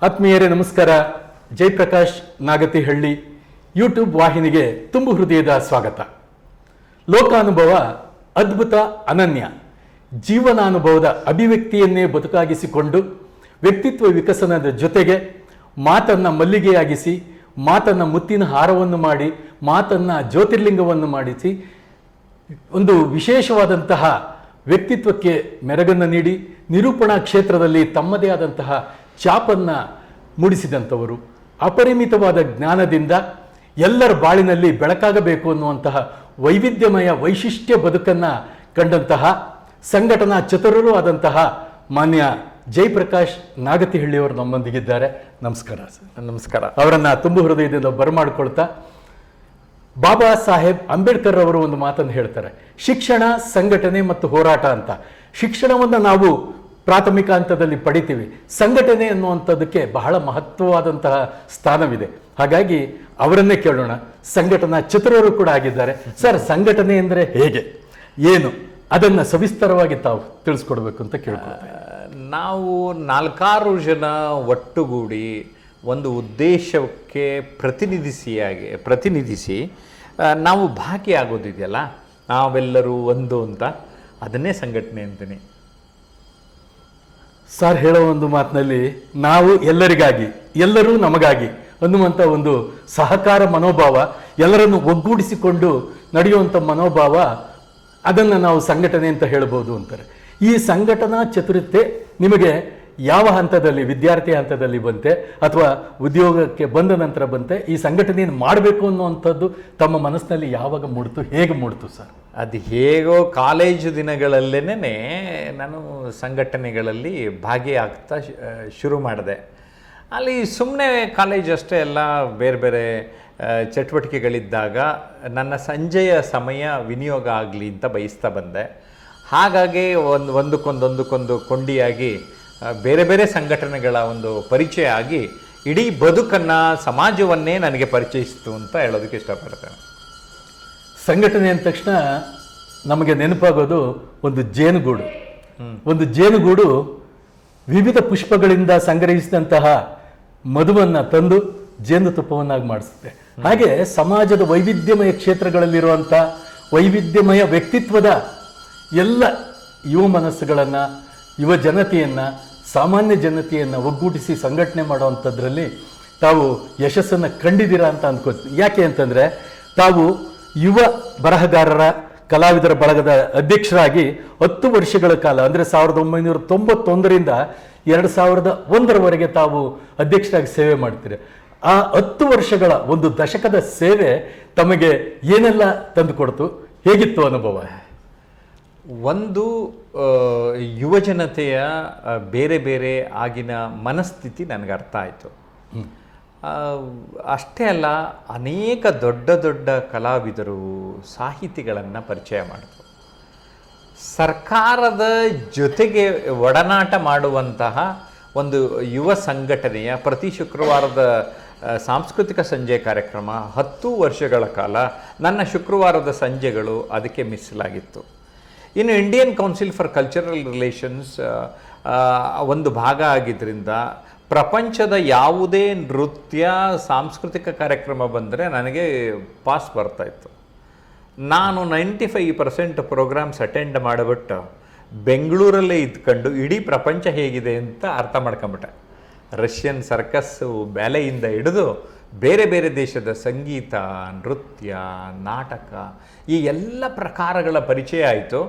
ಆತ್ಮೀಯರೇ ನಮಸ್ಕಾರ. ಜಯಪ್ರಕಾಶ್ ನಾಗತಿಹಳ್ಳಿ ಯೂಟ್ಯೂಬ್ ವಾಹಿನಿಗೆ ತುಂಬು ಹೃದಯದ ಸ್ವಾಗತ. ಲೋಕಾನುಭವ ಅದ್ಭುತ, ಅನನ್ಯ ಜೀವನಾನುಭವದ ಅಭಿವ್ಯಕ್ತಿಯನ್ನೇ ಬದುಕಾಗಿಸಿಕೊಂಡು ವ್ಯಕ್ತಿತ್ವ ವಿಕಸನದ ಜೊತೆಗೆ ಮಾತನ್ನು ಮಲ್ಲಿಗೆಯಾಗಿಸಿ, ಮಾತನ್ನು ಮುತ್ತಿನ ಹಾರವನ್ನು ಮಾಡಿ, ಮಾತನ್ನು ಜ್ಯೋತಿರ್ಲಿಂಗವನ್ನು ಮಾಡಿಸಿ ಒಂದು ವಿಶೇಷವಾದಂತಹ ವ್ಯಕ್ತಿತ್ವಕ್ಕೆ ಮೆರಗನ್ನು ನೀಡಿ ನಿರೂಪಣಾ ಕ್ಷೇತ್ರದಲ್ಲಿ ತಮ್ಮದೇ ಆದಂತಹ ಛಾಪನ್ನು ಮೂಡಿಸಿದಂಥವರು. ಅಪರಿಮಿತವಾದ ಜ್ಞಾನದಿಂದ ಎಲ್ಲರ ಬಾಳಿನಲ್ಲಿ ಬೆಳಕಾಗಬೇಕು ಅನ್ನುವಂತಹ ವೈವಿಧ್ಯಮಯ ವೈಶಿಷ್ಟ್ಯ ಬದುಕನ್ನು ಕಂಡಂತಹ ಸಂಘಟನಾ ಚತುರರೂ ಆದಂತಹ ಮಾನ್ಯ ಜಯಪ್ರಕಾಶ್ ನಾಗತಿಹಳ್ಳಿಯವರು ನಮ್ಮೊಂದಿಗಿದ್ದಾರೆ. ನಮಸ್ಕಾರ ಸರ್. ನಮಸ್ಕಾರ. ಅವರನ್ನು ತುಂಬ ಹೃದಯದಿಂದ ಬರಮಾಡ್ಕೊಳ್ತಾ, ಬಾಬಾ ಸಾಹೇಬ್ ಅಂಬೇಡ್ಕರ್ ಅವರು ಒಂದು ಮಾತನ್ನು ಹೇಳ್ತಾರೆ, ಶಿಕ್ಷಣ, ಸಂಘಟನೆ ಮತ್ತು ಹೋರಾಟ ಅಂತ. ಶಿಕ್ಷಣವನ್ನು ನಾವು ಪ್ರಾಥಮಿಕ ಹಂತದಲ್ಲಿ ಪಡಿತೀವಿ, ಸಂಘಟನೆ ಅನ್ನುವಂಥದ್ದಕ್ಕೆ ಬಹಳ ಮಹತ್ವವಾದಂತಹ ಸ್ಥಾನವಿದೆ. ಹಾಗಾಗಿ ಅವರನ್ನೇ ಕೇಳೋಣ. ಸಂಘಟನಾ ಚತುರರು ಕೂಡ ಆಗಿದ್ದಾರೆ. ಸರ್, ಸಂಘಟನೆ ಅಂದರೆ ಹೇಗೆ, ಏನು, ಅದನ್ನು ಸವಿಸ್ತರವಾಗಿ ತಾವು ತಿಳಿಸ್ಕೊಡ್ಬೇಕು ಅಂತ ಕೇಳ್ಕೊಳ್ತೇವೆ. ನಾವು 4 ಜನ ಒಟ್ಟುಗೂಡಿ ಒಂದು ಉದ್ದೇಶಕ್ಕೆ ಪ್ರತಿನಿಧಿಸಿ ನಾವು ಭಾಗಿಯಾಗೋದಿದೆಯಲ್ಲ, ನಾವೆಲ್ಲರೂ ಒಂದು ಅಂತ, ಅದನ್ನೇ ಸಂಘಟನೆ ಅಂತೀನಿ. ಸರ್ ಹೇಳೋ ಒಂದು ಮಾತಿನಲ್ಲಿ ನಾವು ಎಲ್ಲರಿಗಾಗಿ, ಎಲ್ಲರೂ ನಮಗಾಗಿ ಅನ್ನುವಂಥ ಒಂದು ಸಹಕಾರ ಮನೋಭಾವ, ಎಲ್ಲರನ್ನು ಒಗ್ಗೂಡಿಸಿಕೊಂಡು ನಡೆಯುವಂಥ ಮನೋಭಾವ, ಅದನ್ನು ನಾವು ಸಂಘಟನೆ ಅಂತ ಹೇಳ್ಬೋದು ಅಂತಾರೆ. ಈ ಸಂಘಟನಾ ಚತುರತೆ ನಿಮಗೆ ಯಾವ ಹಂತದಲ್ಲಿ, ವಿದ್ಯಾರ್ಥಿ ಹಂತದಲ್ಲಿ ಬಂತೆ ಅಥವಾ ಉದ್ಯೋಗಕ್ಕೆ ಬಂದ ನಂತರ ಬಂತೆ? ಈ ಸಂಘಟನೆಯನ್ನು ಮಾಡಬೇಕು ಅನ್ನುವಂಥದ್ದು ತಮ್ಮ ಮನಸ್ಸಿನಲ್ಲಿ ಯಾವಾಗ ಮೂಡ್ತು, ಹೇಗೆ ಮೂಡ್ತು ಸರ್? ಅದು ಹೇಗೋ ಕಾಲೇಜು ದಿನಗಳಲ್ಲೇ ನಾನು ಸಂಘಟನೆಗಳಲ್ಲಿ ಭಾಗಿಯಾಗ್ತಾ ಶುರು ಮಾಡಿದೆ. ಅಲ್ಲಿ ಸುಮ್ಮನೆ ಕಾಲೇಜ್ ಅಷ್ಟೇ ಅಲ್ಲ, ಬೇರೆ ಬೇರೆ ಚಟುವಟಿಕೆಗಳಿದ್ದಾಗ ನನ್ನ ಸಂಜೆಯ ಸಮಯ ವಿನಿಯೋಗ ಆಗಲಿ ಅಂತ ಬಯಸ್ತಾ ಬಂದೆ. ಹಾಗಾಗಿ ಒಂದಕ್ಕೊಂದು ಕೊಂಡಿಯಾಗಿ ಬೇರೆ ಬೇರೆ ಸಂಘಟನೆಗಳ ಒಂದು ಪರಿಚಯ ಆಗಿ ಇಡೀ ಬದುಕನ್ನು, ಸಮಾಜವನ್ನೇ ನನಗೆ ಪರಿಚಯಿಸಿತು ಅಂತ ಹೇಳೋದಕ್ಕೆ ಇಷ್ಟಪಡ್ತೇನೆ. ಸಂಘಟನೆ ಅಂದ ತಕ್ಷಣ ನಮಗೆ ನೆನಪಾಗೋದು ಒಂದು ಜೇನುಗೂಡು. ಒಂದು ಜೇನುಗೂಡು ವಿವಿಧ ಪುಷ್ಪಗಳಿಂದ ಸಂಗ್ರಹಿಸಿದಂತಹ ಮಧುವನ್ನು ತಂದು ಜೇನುತುಪ್ಪವನ್ನಾಗಿ ಮಾಡಿಸುತ್ತೆ. ಹಾಗೆ ಸಮಾಜದ ವೈವಿಧ್ಯಮಯ ಕ್ಷೇತ್ರಗಳಲ್ಲಿರುವಂಥ ವೈವಿಧ್ಯಮಯ ವ್ಯಕ್ತಿತ್ವದ ಎಲ್ಲ ಯುವ ಮನಸ್ಸುಗಳನ್ನು, ಯುವ ಜನತೆಯನ್ನು, ಸಾಮಾನ್ಯ ಜನತೆಯನ್ನು ಒಗ್ಗೂಡಿಸಿ ಸಂಘಟನೆ ಮಾಡುವಂಥದ್ರಲ್ಲಿ ತಾವು ಯಶಸ್ಸನ್ನು ಕಂಡಿದ್ದೀರಾ ಅಂತ ಅಂದ್ಕೋತೀನಿ. ಯಾಕೆ ಅಂತಂದರೆ, ತಾವು ಯುವ ಬರಹಗಾರರ ಕಲಾವಿದರ ಬಳಗದ ಅಧ್ಯಕ್ಷರಾಗಿ 10 ವರ್ಷಗಳ ಕಾಲ, ಅಂದರೆ 1991ರಿಂದ 2001ರವರೆಗೆ ತಾವು ಅಧ್ಯಕ್ಷರಾಗಿ ಸೇವೆ ಮಾಡ್ತೀರಿ. ಆ 10 ವರ್ಷಗಳ ಒಂದು ದಶಕದ ಸೇವೆ ತಮಗೆ ಏನೆಲ್ಲ ತಂದುಕೊಡ್ತು, ಹೇಗಿತ್ತು ಅನುಭವ? ಒಂದು ಯುವಜನತೆಯ ಬೇರೆ ಬೇರೆ ಆಗಿನ ಮನಸ್ಥಿತಿ ನನಗೆ ಅರ್ಥ ಆಯಿತು. ಅಷ್ಟೇ ಅಲ್ಲ, ಅನೇಕ ದೊಡ್ಡ ದೊಡ್ಡ ಕಲಾವಿದರು, ಸಾಹಿತಿಗಳನ್ನು ಪರಿಚಯ ಮಾಡಿತು. ಸರ್ಕಾರದ ಜೊತೆಗೆ ಒಡನಾಟ ಮಾಡುವಂತಹ ಒಂದು ಯುವ ಸಂಘಟನೆಯ ಪ್ರತಿ ಶುಕ್ರವಾರದ ಸಾಂಸ್ಕೃತಿಕ ಸಂಜೆ ಕಾರ್ಯಕ್ರಮ 10 ವರ್ಷಗಳ ಕಾಲ ನನ್ನ ಶುಕ್ರವಾರದ ಸಂಜೆಗಳು ಅದಕ್ಕೆ ಮೀಸಲಾಗಿತ್ತು. ಇನ್ನು Indian Council for Cultural Relations ಒಂದು ಭಾಗ ಆಗಿದ್ದರಿಂದ ಪ್ರಪಂಚದ ಯಾವುದೇ ನೃತ್ಯ, ಸಾಂಸ್ಕೃತಿಕ ಕಾರ್ಯಕ್ರಮ ಬಂದರೆ ನನಗೆ ಪಾಸ್ ಬರ್ತಾಯಿತ್ತು. ನಾನು 95% ಪ್ರೋಗ್ರಾಮ್ಸ್ ಅಟೆಂಡ್ ಮಾಡಿಬಿಟ್ಟು ಬೆಂಗಳೂರಲ್ಲೇ ಇದ್ಕೊಂಡು ಇಡೀ ಪ್ರಪಂಚ ಹೇಗಿದೆ ಅಂತ ಅರ್ಥ ಮಾಡ್ಕೊಂಬಿಟ್ಟೆ. ರಷ್ಯನ್ ಸರ್ಕಸ್ಸು, ಬ್ಯಾಲೆಯಿಂದ ಹಿಡಿದು ಬೇರೆ ಬೇರೆ ದೇಶದ ಸಂಗೀತ, ನೃತ್ಯ, ನಾಟಕ, ಈ ಎಲ್ಲ ಪ್ರಕಾರಗಳ ಪರಿಚಯ ಆಯಿತು.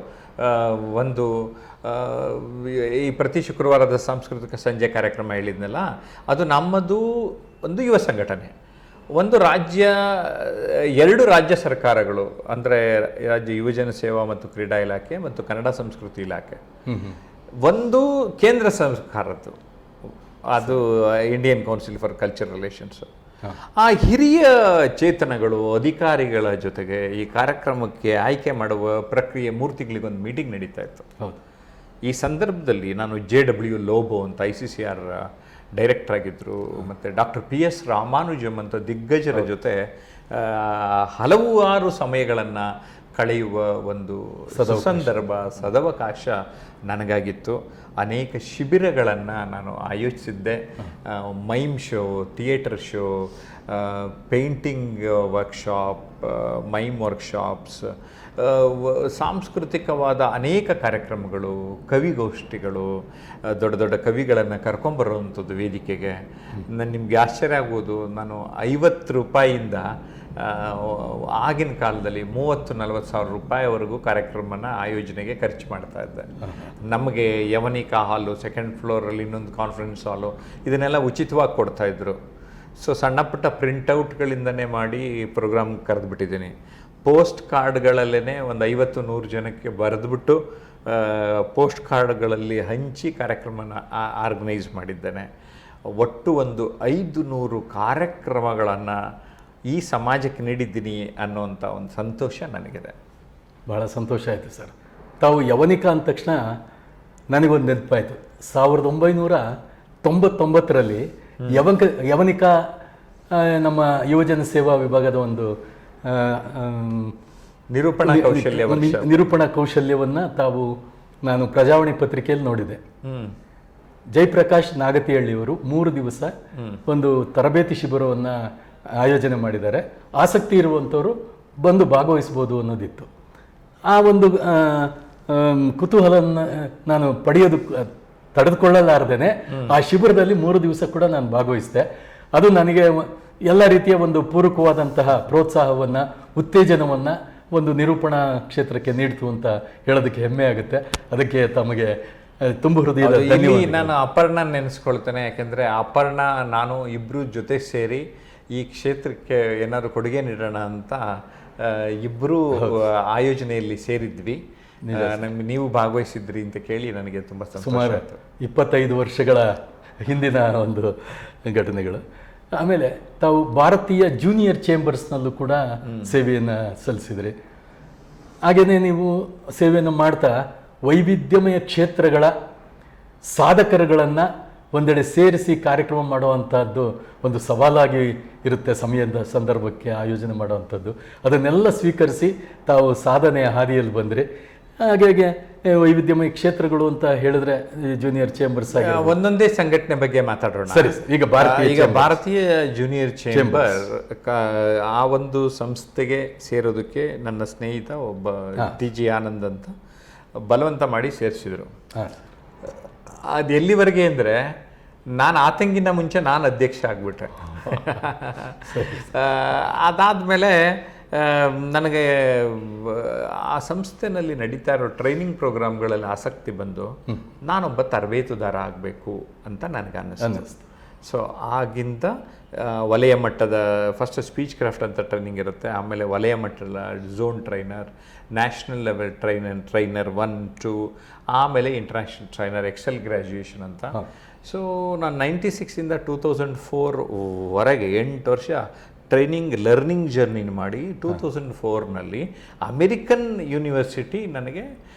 ಒಂದು ಈ ಪ್ರತಿ ಶುಕ್ರವಾರದ ಸಾಂಸ್ಕೃತಿಕ ಸಂಜೆ ಕಾರ್ಯಕ್ರಮ ಹೇಳಿದ್ನಲ್ಲ, ಅದು ನಮ್ಮದು ಒಂದು ಯುವ ಸಂಘಟನೆ. ಒಂದು ರಾಜ್ಯ, 2 ರಾಜ್ಯ ಸರ್ಕಾರಗಳು, ಅಂದರೆ ರಾಜ್ಯ ಯುವಜನ ಸೇವಾ ಮತ್ತು ಕ್ರೀಡಾ ಇಲಾಖೆ ಮತ್ತು ಕನ್ನಡ ಸಂಸ್ಕೃತಿ ಇಲಾಖೆ. ಒಂದು ಕೇಂದ್ರ ಸರ್ಕಾರದ್ದು, ಅದು Indian Council for Cultural Relations. ಆ ಹಿರಿಯ ಚೇತನಗಳು, ಅಧಿಕಾರಿಗಳ ಜೊತೆಗೆ ಈ ಕಾರ್ಯಕ್ರಮಕ್ಕೆ ಆಯ್ಕೆ ಮಾಡುವ ಪ್ರಕ್ರಿಯೆ 3 ತಿಂಗಳಿಗೊಂದು ಮೀಟಿಂಗ್ ನಡೀತಾ ಇತ್ತು. ಈ ಸಂದರ್ಭದಲ್ಲಿ ನಾನು JW ಲೋಬೋ ಅಂತ ICCR ಡೈರೆಕ್ಟರ್ ಆಗಿದ್ದರು, ಮತ್ತು ಡಾಕ್ಟರ್ PS ರಾಮಾನುಜಮ್ ಅಂತ ದಿಗ್ಗಜರ ಜೊತೆ ಹಲವಾರು ಸಮಯಗಳನ್ನು ಕಳೆಯುವ ಒಂದು ಸಂದರ್ಭ, ಸದವಕಾಶ ನನಗಾಗಿತ್ತು. ಅನೇಕ ಶಿಬಿರಗಳನ್ನು ನಾನು ಆಯೋಜಿಸಿದ್ದೆ. Mime show, theatre show, painting workshop, mime workshops, ಸಾಂಸ್ಕೃತಿಕವಾದ ಅನೇಕ ಕಾರ್ಯಕ್ರಮಗಳು, ಕವಿಗೋಷ್ಠಿಗಳು, ದೊಡ್ಡ ದೊಡ್ಡ ಕವಿಗಳನ್ನು ಕರ್ಕೊಂಬರುವಂಥದ್ದು ವೇದಿಕೆಗೆ. ನಿಮಗೆ ಆಶ್ಚರ್ಯ ಆಗ್ಬೋದು, ನಾನು 50 ರೂಪಾಯಿಯಿಂದ ಆಗಿನ ಕಾಲದಲ್ಲಿ 30-40 ಸಾವಿರ ರೂಪಾಯಿವರೆಗೂ ಕಾರ್ಯಕ್ರಮನ ಆಯೋಜನೆಗೆ ಖರ್ಚು ಮಾಡ್ತಾ ಇದ್ದೆ. ನಮಗೆ ಯವನಿಕಾ ಹಾಲು, ಸೆಕೆಂಡ್ ಫ್ಲೋರಲ್ಲಿ ಇನ್ನೊಂದು ಕಾನ್ಫರೆನ್ಸ್ ಹಾಲು, ಇದನ್ನೆಲ್ಲ ಉಚಿತವಾಗಿ ಕೊಡ್ತಾಯಿದ್ರು. ಸೊ ಸಣ್ಣ ಪುಟ್ಟ ಪ್ರಿಂಟೌಟ್ಗಳಿಂದನೇ ಮಾಡಿ ಪ್ರೋಗ್ರಾಮ್ ಕರೆದುಬಿಟ್ಟಿದ್ದೀನಿ. ಪೋಸ್ಟ್ ಕಾರ್ಡ್ಗಳಲ್ಲೇ ಒಂದು 50-100 ಜನಕ್ಕೆ ಬರೆದುಬಿಟ್ಟು ಪೋಸ್ಟ್ ಕಾರ್ಡ್ಗಳಲ್ಲಿ ಹಂಚಿ ಕಾರ್ಯಕ್ರಮನ ಆರ್ಗನೈಸ್ ಮಾಡಿದ್ದೇನೆ. ಒಟ್ಟು ಒಂದು 500 ಕಾರ್ಯಕ್ರಮಗಳನ್ನು ಈ ಸಮಾಜಕ್ಕೆ ನೀಡಿದ್ದೀನಿ ಅನ್ನೋವಂಥ ಒಂದು ಸಂತೋಷ ನನಗಿದೆ. ಭಾಳ ಸಂತೋಷ ಆಯಿತು ಸರ್. ತಾವು ಯವನಿಕಾ ಅಂದ ತಕ್ಷಣ ನನಗೊಂದು ನೆನಪಾಯಿತು. 1999ರಲ್ಲಿ ಯವನಿಕಾ ನಮ್ಮ ಯುವಜನ ಸೇವಾ ವಿಭಾಗದ ಒಂದು ನಿರೂಪಣಾ ಕೌಶಲ್ಯವನ್ನು ನಾನು ಪ್ರಜಾವಾಣಿ ಪತ್ರಿಕೆಯಲ್ಲಿ ನೋಡಿದೆ. ಜಯಪ್ರಕಾಶ್ ನಾಗತಿಹಳ್ಳಿಯವರು 3 ದಿವಸ ಒಂದು ತರಬೇತಿ ಶಿಬಿರವನ್ನು ಆಯೋಜನೆ ಮಾಡಿದ್ದಾರೆ. ಆಸಕ್ತಿ ಇರುವಂಥವರು ಬಂದು ಭಾಗವಹಿಸ್ಬೋದು ಅನ್ನೋದಿತ್ತು. ಆ ಒಂದು ಕುತೂಹಲವನ್ನು ನಾನು ಪಡೆಯೋದು ತಡೆದುಕೊಳ್ಳಲಾರ್ದೇನೆ ಆ ಶಿಬಿರದಲ್ಲಿ 3 ದಿವಸ ಕೂಡ ನಾನು ಭಾಗವಹಿಸಿದೆ. ಅದು ನನಗೆ ಎಲ್ಲ ರೀತಿಯ ಒಂದು ಪೂರಕವಾದಂತಹ ಪ್ರೋತ್ಸಾಹವನ್ನು, ಉತ್ತೇಜನವನ್ನು ಒಂದು ನಿರೂಪಣಾ ಕ್ಷೇತ್ರಕ್ಕೆ ನೀಡ್ತು ಅಂತ ಹೇಳೋದಕ್ಕೆ ಹೆಮ್ಮೆ ಆಗುತ್ತೆ. ಅದಕ್ಕೆ ತಮಗೆ ತುಂಬ ಹೃದಯದ ಧನ್ಯವಾದ. ನಾನು ಅಪರ್ಣ ನೆನೆಸ್ಕೊಳ್ತೇನೆ. ಯಾಕೆಂದರೆ ಅಪರ್ಣ ನಾನು ಇಬ್ಬರು ಜೊತೆ ಸೇರಿ ಈ ಕ್ಷೇತ್ರಕ್ಕೆ ಏನಾದರೂ ಕೊಡುಗೆ ನೀಡೋಣ ಅಂತ ಇಬ್ಬರು ಆಯೋಜನೆಯಲ್ಲಿ ಸೇರಿದ್ವಿ. ನಮ್ಗೆ ನೀವು ಭಾಗವಹಿಸಿದ್ರಿ ಅಂತ ಕೇಳಿ ನನಗೆ ತುಂಬ ಸಂತೋಷ ಆಯಿತು. 25 ವರ್ಷಗಳ ಹಿಂದಿನ ಒಂದು ಘಟನೆಗಳು. ಆಮೇಲೆ ತಾವು ಭಾರತೀಯ ಜೂನಿಯರ್ ಚೇಂಬರ್ಸ್ನಲ್ಲೂ ಕೂಡ ಸೇವೆಯನ್ನು ಸಲ್ಲಿಸಿದ್ರಿ. ಹಾಗೆಯೇ ನೀವು ಸೇವೆಯನ್ನು ಮಾಡ್ತಾ ವೈವಿಧ್ಯಮಯ ಕ್ಷೇತ್ರಗಳ ಸಾಧಕರುಗಳನ್ನು ಒಂದೆಡೆ ಸೇರಿಸಿ ಕಾರ್ಯಕ್ರಮ ಮಾಡುವಂಥದ್ದು ಒಂದು ಸವಾಲಾಗಿ ಇರುತ್ತೆ. ಸಮಯದ ಸಂದರ್ಭಕ್ಕೆ ಆಯೋಜನೆ ಮಾಡುವಂಥದ್ದು ಅದನ್ನೆಲ್ಲ ಸ್ವೀಕರಿಸಿ ತಾವು ಸಾಧನೆಯ ಹಾದಿಯಲ್ಲಿ ಬಂದರೆ. ಹಾಗೆ ವೈವಿಧ್ಯಮಯ ಕ್ಷೇತ್ರಗಳು ಅಂತ ಹೇಳಿದ್ರೆ ಜೂನಿಯರ್ ಚೇಂಬರ್ಸ್ ಆಗಿ ಒಂದೊಂದೇ ಸಂಘಟನೆ ಬಗ್ಗೆ ಮಾತಾಡೋಣ. ಸರಿ, ಈಗ ಭಾರತೀಯ ಜೂನಿಯರ್ ಚೇಂಬರ್ ಆ ಒಂದು ಸಂಸ್ಥೆಗೆ ಸೇರೋದಕ್ಕೆ ನನ್ನ ಸ್ನೇಹಿತ ಒಬ್ಬ TG ಆನಂದ್ ಅಂತ ಬಲವಂತ ಮಾಡಿ ಸೇರಿಸಿದ್ರು. ಅದು ಎಲ್ಲಿವರೆಗೆ ಅಂದರೆ ನಾನು ಆತಂಗಿನ ಮುಂಚೆ ನಾನು ಅಧ್ಯಕ್ಷ ಆಗಿಬಿಟ್ಟೆ. ಅದಾದಮೇಲೆ ನನಗೆ ಆ ಸಂಸ್ಥೆನಲ್ಲಿ ನಡೀತಾ ಇರೋ ಟ್ರೈನಿಂಗ್ ಪ್ರೋಗ್ರಾಮ್ಗಳಲ್ಲಿ ಆಸಕ್ತಿ ಬಂದು ನಾನೊಬ್ಬ ತರಬೇತುದಾರ ಆಗಬೇಕು ಅಂತ ನನಗೆ ಅನ್ನಿಸ್ತು. ಸೊ ಆಗಿಂದ ವಲಯ ಮಟ್ಟದ ಫಸ್ಟ್ ಸ್ಪೀಚ್ ಕ್ರಾಫ್ಟ್ ಅಂತ ಟ್ರೈನಿಂಗ್ ಇರುತ್ತೆ, ಆಮೇಲೆ ವಲಯ ಮಟ್ಟದ zone trainer, national level trainer 1, 2, ಆಮೇಲೆ ಇಂಟರ್ನ್ಯಾಷನಲ್ ಟ್ರೈನರ್, ಎಕ್ಸೆಲ್ ಗ್ರ್ಯಾಜುಯೇಷನ್ ಅಂತ. ಸೊ ನಾನು 96ಇಂದ 2004ವರೆಗೆ 8 ವರ್ಷ ಟ್ರೈನಿಂಗ್ ಲರ್ನಿಂಗ್ ಜರ್ನಿನ ಮಾಡಿ 2004ನಲ್ಲಿ ಅಮೆರಿಕನ್ ಯೂನಿವರ್ಸಿಟಿ ನನಗೆ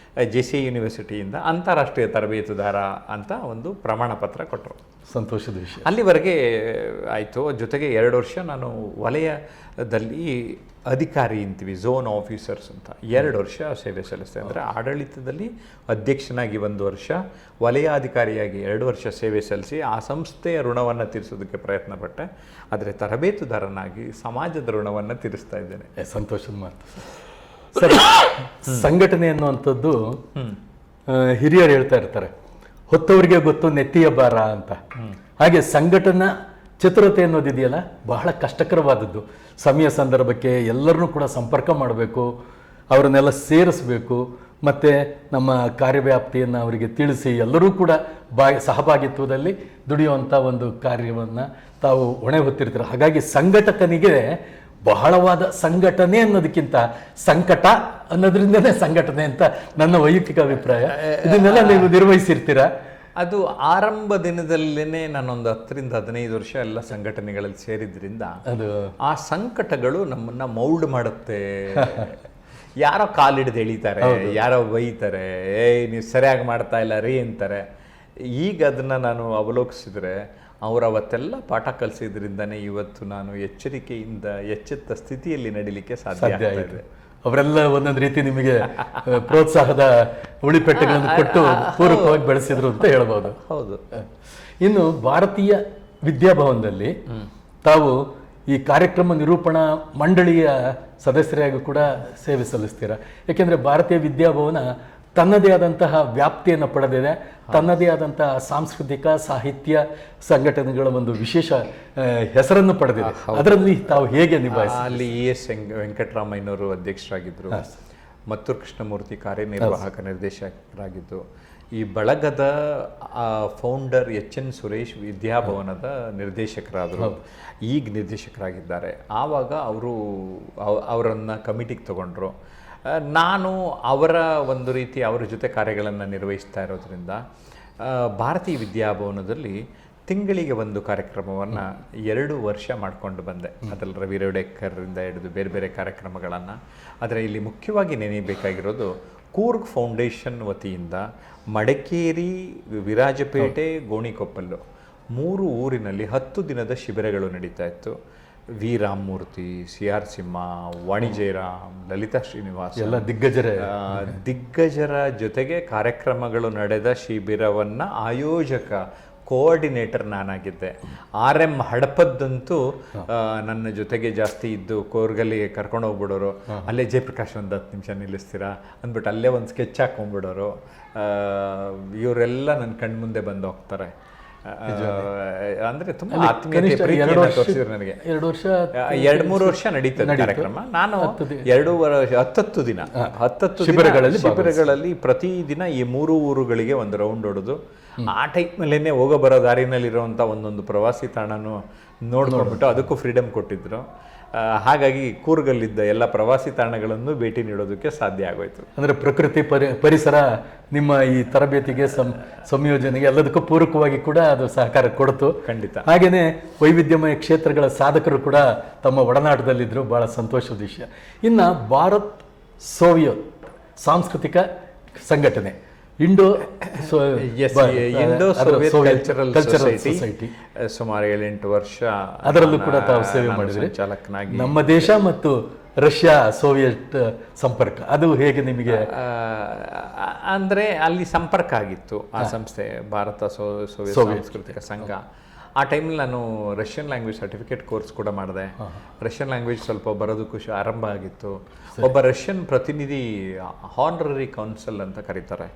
JCI ಯೂನಿವರ್ಸಿಟಿಯಿಂದ ಅಂತಾರಾಷ್ಟ್ರೀಯ ತರಬೇತುದಾರ ಅಂತ ಒಂದು ಪ್ರಮಾಣ ಪತ್ರ ಕೊಟ್ಟರು. ಸಂತೋಷದ ವಿಷಯ. ಅಲ್ಲಿವರೆಗೆ ಆಯಿತು. ಜೊತೆಗೆ 2 ವರ್ಷ ನಾನು ವಲಯದಲ್ಲಿ ಅಧಿಕಾರಿ ಅಂತೀವಿ, ಝೋನ್ ಆಫೀಸರ್ಸ್ ಅಂತ 2 ವರ್ಷ ಸೇವೆ ಸಲ್ಲಿಸಿದೆ. ಅಂದರೆ ಆಡಳಿತದಲ್ಲಿ ಅಧ್ಯಕ್ಷನಾಗಿ 1 ವರ್ಷ, ವಲಯಾಧಿಕಾರಿಯಾಗಿ 2 ವರ್ಷ ಸೇವೆ ಸಲ್ಲಿಸಿ ಆ ಸಂಸ್ಥೆಯ ಋಣವನ್ನು ತೀರಿಸೋದಕ್ಕೆ ಪ್ರಯತ್ನ ಪಟ್ಟೆ. ಆದರೆ ತರಬೇತುದಾರನಾಗಿ ಸಮಾಜದ ಋಣವನ್ನು ತೀರಿಸ್ತಾ ಇದ್ದೇನೆ. ಸಂತೋಷದ ಮಾತು ಸರ್. ಸಂಘಟನೆ ಅನ್ನುವಂಥದ್ದು ಹಿರಿಯರು ಹೇಳ್ತಾ ಇರ್ತಾರೆ, ಹೊತ್ತವರಿಗೆ ಗೊತ್ತು ನೆತ್ತಿಯ ಭಾರ ಅಂತ. ಹಾಗೆ ಸಂಘಟನಾ ಚತುರತೆ ಅನ್ನೋದಿದೆಯಲ್ಲ, ಬಹಳ ಕಷ್ಟಕರವಾದದ್ದು. ಸಮಯ ಸಂದರ್ಭಕ್ಕೆ ಎಲ್ಲರನ್ನೂ ಕೂಡ ಸಂಪರ್ಕ ಮಾಡಬೇಕು, ಅವರನ್ನೆಲ್ಲ ಸೇರಿಸಬೇಕು, ಮತ್ತು ನಮ್ಮ ಕಾರ್ಯವ್ಯಾಪ್ತಿಯನ್ನು ಅವರಿಗೆ ತಿಳಿಸಿ ಎಲ್ಲರೂ ಕೂಡ ಸಹಭಾಗಿತ್ವದಲ್ಲಿ ದುಡಿಯುವಂಥ ಒಂದು ಕಾರ್ಯವನ್ನು ತಾವು ಹೊಣೆ ಹೊತ್ತಿರ್ತೀರ. ಹಾಗಾಗಿ ಸಂಘಟಕನಿಗೆ ಬಹಳವಾದ ಸಂಘಟನೆ ಅನ್ನೋದಕ್ಕಿಂತ ಸಂಕಟ ಅನ್ನೋದ್ರಿಂದನೇ ಸಂಘಟನೆ ಅಂತ ನನ್ನ ವೈಯಕ್ತಿಕ ಅಭಿಪ್ರಾಯ. ಇದನ್ನೆಲ್ಲ ನೀವು ನಿರ್ವಹಿಸಿರ್ತೀರಾ? ಅದು ಆರಂಭ ದಿನದಲ್ಲೇ ನಾನೊಂದು 10ರಿಂದ 15 ವರ್ಷ ಎಲ್ಲ ಸಂಘಟನೆಗಳಲ್ಲಿ ಸೇರಿದ್ರಿಂದ ಅದು ಆ ಸಂಕಟಗಳು ನಮ್ಮನ್ನ ಮೌಲ್ಡ್ ಮಾಡುತ್ತೆ. ಯಾರೋ ಕಾಲಿಡಿದು ಎಳಿತಾರೆ, ಯಾರೋ ಬೈತಾರೆ, ನೀವು ಸರಿಯಾಗಿ ಮಾಡ್ತಾ ಇಲ್ಲ ರೀ ಅಂತಾರೆ. ಈಗ ಅದನ್ನು ನಾನು ಅವಲೋಕಿಸಿದ್ರೆ ಅವರು ಅವತ್ತೆಲ್ಲ ಪಾಠ ಕಲಿಸಿದ್ರಿಂದನೇ ಇವತ್ತು ನಾನು ಎಚ್ಚರಿಕೆಯಿಂದ ಎಚ್ಚೆತ್ತ ಸ್ಥಿತಿಯಲ್ಲಿ ನಡಿಲಿಕ್ಕೆ ಸಾಧ್ಯ ಆಗ್ತಾ ಇದೆ. ಅವರೆಲ್ಲ ಒಂದೊಂದು ರೀತಿ ನಿಮಗೆ ಪ್ರೋತ್ಸಾಹದ ಉಳಿಪೆಟ್ಟೆಗಳನ್ನು ಕೊಟ್ಟು ಪೂರಕವಾಗಿ ಬೆಳೆಸಿದ್ರು ಅಂತ ಹೇಳ್ಬೋದು. ಹೌದು. ಇನ್ನು ಭಾರತೀಯ ವಿದ್ಯಾಭವನದಲ್ಲಿ ತಾವು ಈ ಕಾರ್ಯಕ್ರಮ ನಿರೂಪಣಾ ಮಂಡಳಿಯ ಸದಸ್ಯರಾಗಿ ಕೂಡ ಸೇವೆ ಸಲ್ಲಿಸ್ತೀರಾ. ಯಾಕೆಂದರೆ ಭಾರತೀಯ ವಿದ್ಯಾಭವನ ತನ್ನದೇ ಆದಂತಹ ವ್ಯಾಪ್ತಿಯನ್ನು ಪಡೆದಿದೆ, ತನ್ನದೇ ಆದಂತಹ ಸಾಂಸ್ಕೃತಿಕ ಸಾಹಿತ್ಯ ಸಂಘಟನೆಗಳ ಒಂದು ವಿಶೇಷ ಹೆಸರನ್ನು ಪಡೆದಿದೆ. ಅದರಲ್ಲಿ ತಾವು ಹೇಗೆ ನಿಭಾಯಿಸಿ? ಅಲ್ಲಿ ES ವೆಂಕಟರಾಮಯ್ಯನವರು ಅಧ್ಯಕ್ಷರಾಗಿದ್ದರು, ಮತ್ತೂರು ಕೃಷ್ಣಮೂರ್ತಿ ಕಾರ್ಯನಿರ್ವಾಹಕ ನಿರ್ದೇಶಕರಾಗಿದ್ದು, ಈ ಬಳಗದ ಫೌಂಡರ್ HN ಸುರೇಶ್ ವಿದ್ಯಾಭವನದ ನಿರ್ದೇಶಕರಾದರು, ಈಗ ನಿರ್ದೇಶಕರಾಗಿದ್ದಾರೆ. ಆವಾಗ ಅವರನ್ನು ಕಮಿಟಿಗೆ ತಗೊಂಡ್ರು. ನಾನು ಅವರ ಒಂದು ರೀತಿ ಅವರ ಜೊತೆ ಕಾರ್ಯಗಳನ್ನು ನಿರ್ವಹಿಸ್ತಾ ಇರೋದ್ರಿಂದ ಭಾರತೀಯ ವಿದ್ಯಾಭವನದಲ್ಲಿ ತಿಂಗಳಿಗೆ ಒಂದು ಕಾರ್ಯಕ್ರಮವನ್ನು 2 ವರ್ಷ ಮಾಡಿಕೊಂಡು ಬಂದೆ. ಅದರಲ್ಲಿ ರವಿ ರೇವಡೇಕರಿಂದ ಹಿಡಿದು ಬೇರೆ ಬೇರೆ ಕಾರ್ಯಕ್ರಮಗಳನ್ನು. ಆದರೆ ಇಲ್ಲಿ ಮುಖ್ಯವಾಗಿ ನೆನೆಯಬೇಕಾಗಿರೋದು ಕೂರ್ಗ್ ಫೌಂಡೇಶನ್ ವತಿಯಿಂದ ಮಡಿಕೇರಿ, ವಿರಾಜಪೇಟೆ, ಗೋಣಿಕೊಪ್ಪಲು 3 ಊರಿನಲ್ಲಿ 10 ದಿನದ ಶಿಬಿರಗಳು ನಡೀತಾ ಇತ್ತು. ವಿ ರಾಮಮೂರ್ತಿ, CR ಸಿಂಹ, ವಾಣಿ ಜಯರಾಮ್, ಲಲಿತಾ ಶ್ರೀನಿವಾಸ್ ಎಲ್ಲ ದಿಗ್ಗಜರ ಜೊತೆಗೆ ಕಾರ್ಯಕ್ರಮಗಳು ನಡೆದ ಶಿಬಿರವನ್ನು ಕೋಆರ್ಡಿನೇಟರ್ ನಾನಾಗಿದ್ದೆ. RM ಹಡಪದ್ದಂತೂ ನನ್ನ ಜೊತೆಗೆ ಜಾಸ್ತಿ ಇದ್ದು ಕೂರ್ಗಲ್ಲಿ ಕರ್ಕೊಂಡು ಹೋಗ್ಬಿಡೋರು. ಅಲ್ಲೇ ಜಯಪ್ರಕಾಶ್ ಒಂದು 10 ನಿಮಿಷ ನಿಲ್ಲಿಸ್ತೀರಾ ಅಂದ್ಬಿಟ್ಟು ಅಲ್ಲೇ ಒಂದು ಸ್ಕೆಚ್ ಹಾಕೊಂಡ್ಬಿಡೋರು. ಇವರೆಲ್ಲ ನನ್ನ ಕಣ್ಮುಂದೆ ಬಂದು ಹೋಗ್ತಾರೆ. ಅಂದ್ರೆ ತುಂಬಾ ಆತ್ಮೀಯತೆ ಪ್ರೀತಿಯನ್ನು ತೋರಿಸಿದ್ರು ನನಗೆ. 2-3 ವರ್ಷ ನಡೀತದೆ ಕಾರ್ಯಕ್ರಮ. ನಾನು 10 ದಿನ ಶಿಬಿರಗಳಲ್ಲಿ ಪ್ರತಿದಿನ ಈ 3 ಊರುಗಳಿಗೆ ಒಂದು ರೌಂಡ್ ಹೊಡೆದು ಆ ಟೈಮ್ನಲ್ಲೇನೆ ಹೋಗೋ ಬರೋ ದಾರಿನಲ್ಲಿರುವಂಥ ಒಂದೊಂದು ಪ್ರವಾಸಿ ತಾಣನೂ ನೋಡ್ಕೊಂಡ್ಬಿಟ್ಟು ಅದಕ್ಕೂ ಫ್ರೀಡಮ್ ಕೊಟ್ಟಿದ್ರು. ಹಾಗಾಗಿ ಕೂರ್ಗಲ್ಲಿದ್ದ ಎಲ್ಲ ಪ್ರವಾಸಿ ತಾಣಗಳನ್ನು ಭೇಟಿ ನೀಡೋದಕ್ಕೆ ಸಾಧ್ಯ ಆಗೋಯ್ತು. ಅಂದರೆ ಪ್ರಕೃತಿ ಪರಿಸರ ನಿಮ್ಮ ಈ ತರಬೇತಿಗೆ ಸಂಯೋಜನೆಗೆ ಎಲ್ಲದಕ್ಕೂ ಪೂರಕವಾಗಿ ಕೂಡ ಅದು ಸಹಕಾರ ಕೊಡ್ತು. ಖಂಡಿತ. ಹಾಗೆಯೇ ವೈವಿಧ್ಯಮಯ ಕ್ಷೇತ್ರಗಳ ಸಾಧಕರು ಕೂಡ ತಮ್ಮ ಒಡನಾಟದಲ್ಲಿದ್ದರು. ಬಹಳ ಸಂತೋಷದ ವಿಷಯ. ಇನ್ನು ಭಾರತ್ ಸೋವಿಯತ್ ಸಾಂಸ್ಕೃತಿಕ ಸಂಘಟನೆ ಇಂಡೋ ಕಲ್ಚರಲ್ ಸೊಸೈಟಿ ಸುಮಾರು 7-8 ವರ್ಷ ಅದರಲ್ಲೂ ಕೂಡ ತಾವು ಸೇವೆ ಮಾಡಿದ್ರಿ. ಚಾಲಕನಾಗಿ ನಮ್ಮ ದೇಶ ಮತ್ತು ರಷ್ಯಾ ಸೋವಿಯತ್ ಸಂಪರ್ಕ ಅದು ಹೇಗೆ ನಿಮಗೆ? ಅಂದರೆ ಅಲ್ಲಿ ಸಂಪರ್ಕ ಆಗಿತ್ತು ಆ ಸಂಸ್ಥೆ, ಭಾರತ ಸೋವಿಯತ್ ಸಾಂಸ್ಕೃತಿಕ ಸಂಘ. ಆ ಟೈಮಲ್ಲಿ ನಾನು ರಷ್ಯನ್ ಲ್ಯಾಂಗ್ವೇಜ್ ಸರ್ಟಿಫಿಕೇಟ್ ಕೋರ್ಸ್ ಕೂಡ ಮಾಡಿದೆ. ರಷ್ಯನ್ ಲ್ಯಾಂಗ್ವೇಜ್ ಸ್ವಲ್ಪ ಬರೋದಕ್ಕೂ ಆರಂಭ ಆಗಿತ್ತು. ಒಬ್ಬ ರಷ್ಯನ್ ಪ್ರತಿನಿಧಿ, ಹಾನರರಿ ಕೌನ್ಸಿಲ್ ಅಂತ ಕರೀತಾರೆ,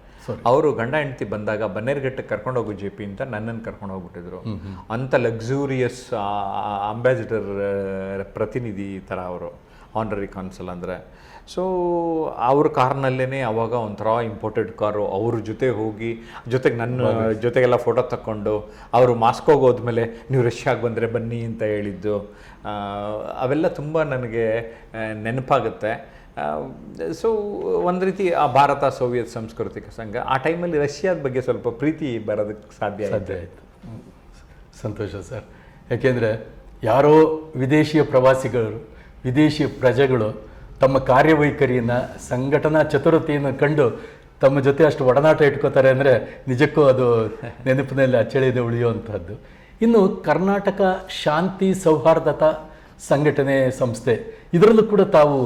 ಅವರು ಗಂಡ ಹೆಂಡತಿ ಬಂದಾಗ ಬನ್ನೇರ್ಘಟ್ಟಕ್ಕೆ ಕರ್ಕೊಂಡೋಗು JP ಅಂತ ನನ್ನನ್ನು ಕರ್ಕೊಂಡು ಹೋಗ್ಬಿಟ್ಟಿದ್ರು. ಅಂಥ ಲಕ್ಸುರಿಯಸ್ ಅಂಬಾಸಿಡರ್ ಪ್ರತಿನಿಧಿ ಥರ ಅವರು ಹಾನರರಿ ಕೌನ್ಸಿಲ್ ಅಂದರೆ. ಸೊ ಅವ್ರ ಕಾರ್ನಲ್ಲೇ ಅವಾಗ ಒಂಥರ ಇಂಪೋರ್ಟೆಡ್ ಕಾರು, ಅವ್ರ ಜೊತೆ ಹೋಗಿ ಜೊತೆಗೆ ನನ್ನ ಜೊತೆಗೆಲ್ಲ ಫೋಟೋ ತಕ್ಕೊಂಡು ಅವರು ಮಾಸ್ಕೋಗೆ ಹೋದ್ಮೇಲೆ ನೀವು ರಷ್ಯಾಗೆ ಬಂದರೆ ಬನ್ನಿ ಅಂತ ಹೇಳಿದ್ದು ಅವೆಲ್ಲ ತುಂಬ ನನಗೆ ನೆನಪಾಗುತ್ತೆ. ಸೊ ಒಂದು ರೀತಿ ಆ ಭಾರತ ಸೋವಿಯತ್ ಸಾಂಸ್ಕೃತಿಕ ಸಂಘ ಆ ಟೈಮಲ್ಲಿ ರಷ್ಯಾದ ಬಗ್ಗೆ ಸ್ವಲ್ಪ ಪ್ರೀತಿ ಬರೋದಕ್ಕೆ ಸಾಧ್ಯ ಆಯಿತು. ಸಂತೋಷ ಸರ್. ಯಾಕೆಂದರೆ ಯಾರೋ ವಿದೇಶಿಯ ಪ್ರವಾಸಿಗಳು, ವಿದೇಶಿ ಪ್ರಜೆಗಳು ತಮ್ಮ ಕಾರ್ಯವೈಖರಿಯನ್ನು, ಸಂಘಟನಾ ಚತುರತೆಯನ್ನು ಕಂಡು ತಮ್ಮ ಜೊತೆ ಅಷ್ಟು ಒಡನಾಟ ಇಟ್ಕೋತಾರೆ ಅಂದರೆ ನಿಜಕ್ಕೂ ಅದು ನೆನಪಿನಲ್ಲಿ ಅಚ್ಚಳಿಯದೆ ಉಳಿಯುವಂಥದ್ದು. ಇನ್ನು ಕರ್ನಾಟಕ ಶಾಂತಿ ಸೌಹಾರ್ದತಾ ಸಂಘಟನೆ ಸಂಸ್ಥೆ, ಇದರಲ್ಲೂ ಕೂಡ ತಾವು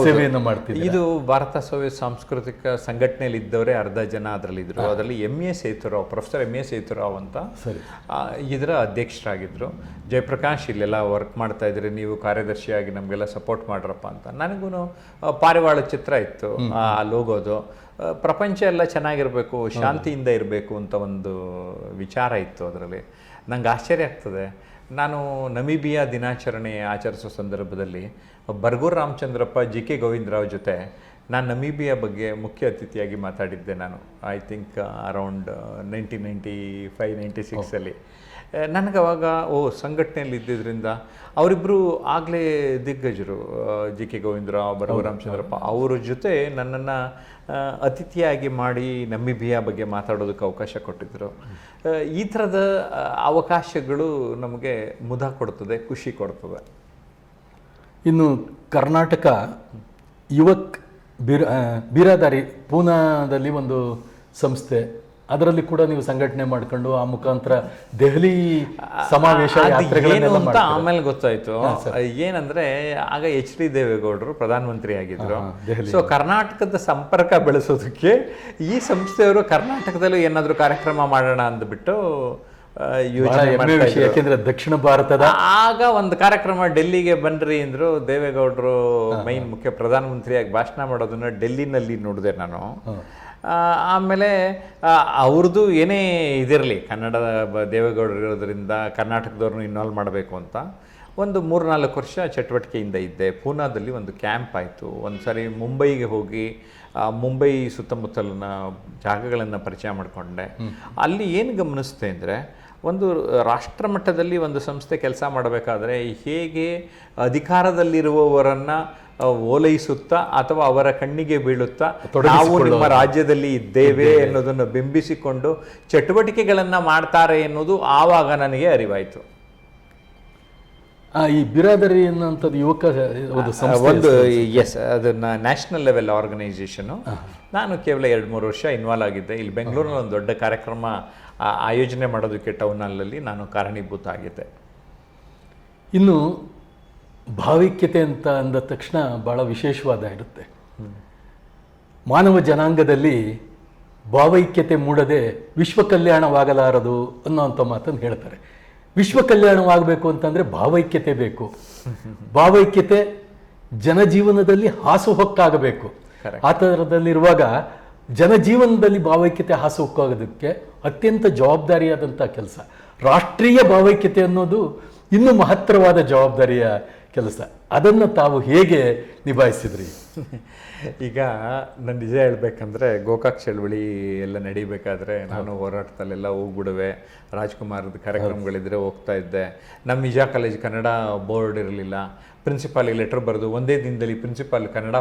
ಸೇವೆಯನ್ನು ಮಾಡ್ತೀವಿ. ಇದು ಭಾರತ ಸೋವಿಯತ್ ಸಾಂಸ್ಕೃತಿಕ ಸಂಘಟನೆಯಲ್ಲಿ ಇದ್ದವರೇ ಅರ್ಧ ಜನ ಅದರಲ್ಲಿದ್ದರು. ಅದರಲ್ಲಿ MA Sethurao, professor MA Sethurao ಅಂತ ಇದರ ಅಧ್ಯಕ್ಷರಾಗಿದ್ದರು. ಜಯಪ್ರಕಾಶ್ ಇಲ್ಲೆಲ್ಲ ವರ್ಕ್ ಮಾಡ್ತಾ ಇದ್ರಿ, ನೀವು ಕಾರ್ಯದರ್ಶಿಯಾಗಿ ನಮಗೆಲ್ಲ ಸಪೋರ್ಟ್ ಮಾಡ್ರಪ್ಪ ಅಂತ. ನನಗೂ ಪಾರಿವಾಳ ಚಿತ್ರ ಇತ್ತು, ಆ ಲೋಗೋದು. ಪ್ರಪಂಚ ಎಲ್ಲ ಚೆನ್ನಾಗಿರಬೇಕು, ಶಾಂತಿಯಿಂದ ಇರಬೇಕು ಅಂತ ಒಂದು ವಿಚಾರ ಇತ್ತು ಅದರಲ್ಲಿ. ನಂಗೆ ಆಶ್ಚರ್ಯ ಆಗ್ತದೆ, ನಾನು ನಮೀಬಿಯಾ ದಿನಾಚರಣೆ ಆಚರಿಸೋ ಸಂದರ್ಭದಲ್ಲಿ ಬರ್ಗೂರು ರಾಮಚಂದ್ರಪ್ಪ, JK ಗೋವಿಂದರಾವ್ ಜೊತೆ ನಾನು ನಮೀಬಿಯಾ ಬಗ್ಗೆ ಮುಖ್ಯ ಅತಿಥಿಯಾಗಿ ಮಾತಾಡಿದ್ದೆ. ನಾನು ಐ ಥಿಂಕ್ ಅರೌಂಡ್ 1995-96 ನನಗೆ ಅವಾಗ ಸಂಘಟನೆಯಲ್ಲಿ ಇದ್ದಿದ್ದರಿಂದ ಅವರಿಬ್ಬರು ಆಗಲೇ ದಿಗ್ಗಜರು, JK ಗೋವಿಂದರಾವ್, ಬರ್ಗೂರು ರಾಮಚಂದ್ರಪ್ಪ, ಅವ್ರ ಜೊತೆ ನನ್ನನ್ನು ಅತಿಥಿಯಾಗಿ ಮಾಡಿ ನಮೀಬಿಯಾ ಬಗ್ಗೆ ಮಾತಾಡೋದಕ್ಕೆ ಅವಕಾಶ ಕೊಟ್ಟಿದ್ದರು. ಈ ಥರದ ಅವಕಾಶಗಳು ನಮಗೆ ಮುದ ಕೊಡ್ತದೆ, ಖುಷಿ ಕೊಡ್ತದೆ. ಇನ್ನು ಕರ್ನಾಟಕ ಯುವಕ್ ಬಿರಾದಾರಿ ಪೂನಾದಲ್ಲಿ ಒಂದು ಸಂಸ್ಥೆ, ಅದರಲ್ಲಿ ಕೂಡ ನೀವು ಸಂಘಟನೆ ಮಾಡ್ಕೊಂಡು ಆ ಮುಖಾಂತರ ದೆಹಲಿ ಸಮಾವೇಶ ಏನು ಯಾತ್ರೆಗಳನ್ನೆಲ್ಲ ಅಂತ ಮಾಡ್ತೀರಾ? ಆಮೇಲೆ ಗೊತ್ತಾಯ್ತು. ಏನಂದ್ರೆ ಆಗ HD ದೇವೇಗೌಡರು ಪ್ರಧಾನಮಂತ್ರಿ ಆಗಿದ್ರು. ಸೊ ಕರ್ನಾಟಕದ ಸಂಪರ್ಕ ಬೆಳೆಸೋದಕ್ಕೆ ಈ ಸಂಸ್ಥೆಯವರು ಕರ್ನಾಟಕದಲ್ಲೂ ಏನಾದ್ರು ಕಾರ್ಯಕ್ರಮ ಮಾಡೋಣ ಅಂದ್ಬಿಟ್ಟು ಯೋಚನೆ ಮಾಡ್ತಾ ಇದ್ರು. ಯಾಕೆಂದ್ರೆ ದಕ್ಷಿಣ ಭಾರತದ ಆಗ ಒಂದು ಕಾರ್ಯಕ್ರಮ ಡೆಲ್ಲಿಗೆ ಬನ್ರಿ ಅಂದ್ರು. ದೇವೇಗೌಡರು ಮೈನ್ ಮುಖ್ಯ ಪ್ರಧಾನಮಂತ್ರಿಯಾಗಿ ಭಾಷಣ ಮಾಡೋದನ್ನ ಡೆಲ್ಲಿನಲ್ಲಿ ನೋಡಿದೆ ನಾನು. ಆಮೇಲೆ ಅವ್ರದ್ದು ಏನೇ ಇದಿರಲಿ, ಕನ್ನಡದ ದೇವೇಗೌಡರು ಇರೋದ್ರಿಂದ ಕರ್ನಾಟಕದವ್ರನ್ನ ಇನ್ವಾಲ್ವ್ ಮಾಡಬೇಕು ಅಂತ ಒಂದು 3-4 ವರ್ಷ ಚಟುವಟಿಕೆಯಿಂದ ಇದ್ದೆ. ಪೂನಾದಲ್ಲಿ ಒಂದು ಕ್ಯಾಂಪ್ ಆಯಿತು. ಒಂದು ಸಾರಿ ಮುಂಬೈಗೆ ಹೋಗಿ ಮುಂಬೈ ಸುತ್ತಮುತ್ತಲಿನ ಜಾಗಗಳನ್ನು ಪರಿಚಯ ಮಾಡಿಕೊಂಡೆ. ಅಲ್ಲಿ ಏನು ಗಮನಿಸ್ತೆ ಅಂದರೆ, ಒಂದು ರಾಷ್ಟ್ರ ಮಟ್ಟದಲ್ಲಿ ಒಂದು ಸಂಸ್ಥೆ ಕೆಲಸ ಮಾಡಬೇಕಾದ್ರೆ ಹೇಗೆ ಅಧಿಕಾರದಲ್ಲಿರುವವರನ್ನು ಓಲೈಸುತ್ತಾ ಅಥವಾ ಅವರ ಕಣ್ಣಿಗೆ ಬೀಳುತ್ತಾ ನಾವು ನಿಮ್ಮ ರಾಜ್ಯದಲ್ಲಿ ಇದ್ದೇವೆ ಎನ್ನುವುದನ್ನು ಬಿಂಬಿಸಿಕೊಂಡು ಚಟುವಟಿಕೆಗಳನ್ನು ಮಾಡ್ತಾರೆ ಎನ್ನುವುದು ಆವಾಗ ನನಗೆ ಅರಿವಾಯಿತು. ಈ ಬಿರಾದರಿ ಅನ್ನುವಂಥದ್ದು ಯುವಕ ಒಂದು ಅದು ನ್ಯಾಷನಲ್ ಲೆವೆಲ್ ಆರ್ಗನೈಸೇಷನು. ನಾನು ಕೇವಲ 2-3 ವರ್ಷ ಇನ್ವಾಲ್ವ್ ಆಗಿದ್ದೆ. ಇಲ್ಲಿ ಬೆಂಗಳೂರಿನಲ್ಲಿ ಒಂದು ದೊಡ್ಡ ಕಾರ್ಯಕ್ರಮ ಆಯೋಜನೆ ಮಾಡೋದಕ್ಕೆ ಟೌನ್ ಹಾಲಲ್ಲಿ ನಾನು ಕಾರಣೀಭೂತ ಆಗಿದ್ದೆ. ಇನ್ನು ಭಾವೈಕ್ಯತೆ ಅಂತ ಅಂದ ತಕ್ಷಣ ಭಾಳ ವಿಶೇಷವಾದ ಇರುತ್ತೆ. ಮಾನವ ಜನಾಂಗದಲ್ಲಿ ಭಾವೈಕ್ಯತೆ ಮೂಡದೆ ವಿಶ್ವ ಕಲ್ಯಾಣವಾಗಲಾರದು ಅನ್ನೋಂಥ ಮಾತನ್ನು ಹೇಳ್ತಾರೆ. ವಿಶ್ವ ಕಲ್ಯಾಣವಾಗಬೇಕು ಅಂತಂದರೆ ಭಾವೈಕ್ಯತೆ ಬೇಕು. ಭಾವೈಕ್ಯತೆ ಜನಜೀವನದಲ್ಲಿ ಹಾಸುಹೊಕ್ಕಾಗಬೇಕು. ಆ ಥರದಲ್ಲಿರುವಾಗ ಜನಜೀವನದಲ್ಲಿ ಭಾವೈಕ್ಯತೆ ಹಾಸುಹೊಕ್ಕಾಗೋದಕ್ಕೆ ಅತ್ಯಂತ ಜವಾಬ್ದಾರಿಯಾದಂಥ ಕೆಲಸ. ರಾಷ್ಟ್ರೀಯ ಭಾವೈಕ್ಯತೆ ಅನ್ನೋದು ಇನ್ನೂ ಮಹತ್ತರವಾದ ಜವಾಬ್ದಾರಿಯ ಕೆಲಸ. ಅದನ್ನು ತಾವು ಹೇಗೆ ನಿಭಾಯಿಸಿದ್ರಿ? ಈಗ ನಾನು ನಿಜ ಹೇಳ್ಬೇಕಂದ್ರೆ, ಗೋಕಾಕ್ ಚಳವಳಿ ಎಲ್ಲ ನಡಿಬೇಕಾದ್ರೆ ನಾನು ಹೋರಾಟದಲ್ಲೆಲ್ಲ ಹೋಗ್ಬಿಡುವೆ. ರಾಜ್ಕುಮಾರ್ದ ಕಾರ್ಯಕ್ರಮಗಳಿದ್ರೆ ಹೋಗ್ತಾ ಇದ್ದೆ. ನಮ್ಮ ನಿಜ ಕಾಲೇಜ್ ಕನ್ನಡ ಬೋರ್ಡ್ ಇರಲಿಲ್ಲ. ಪ್ರಿನ್ಸಿಪಾಲಿಗೆ ಲೆಟರ್ ಬರೆದು ಒಂದೇ ದಿನದಲ್ಲಿ ಪ್ರಿನ್ಸಿಪಾಲ್ ಕನ್ನಡ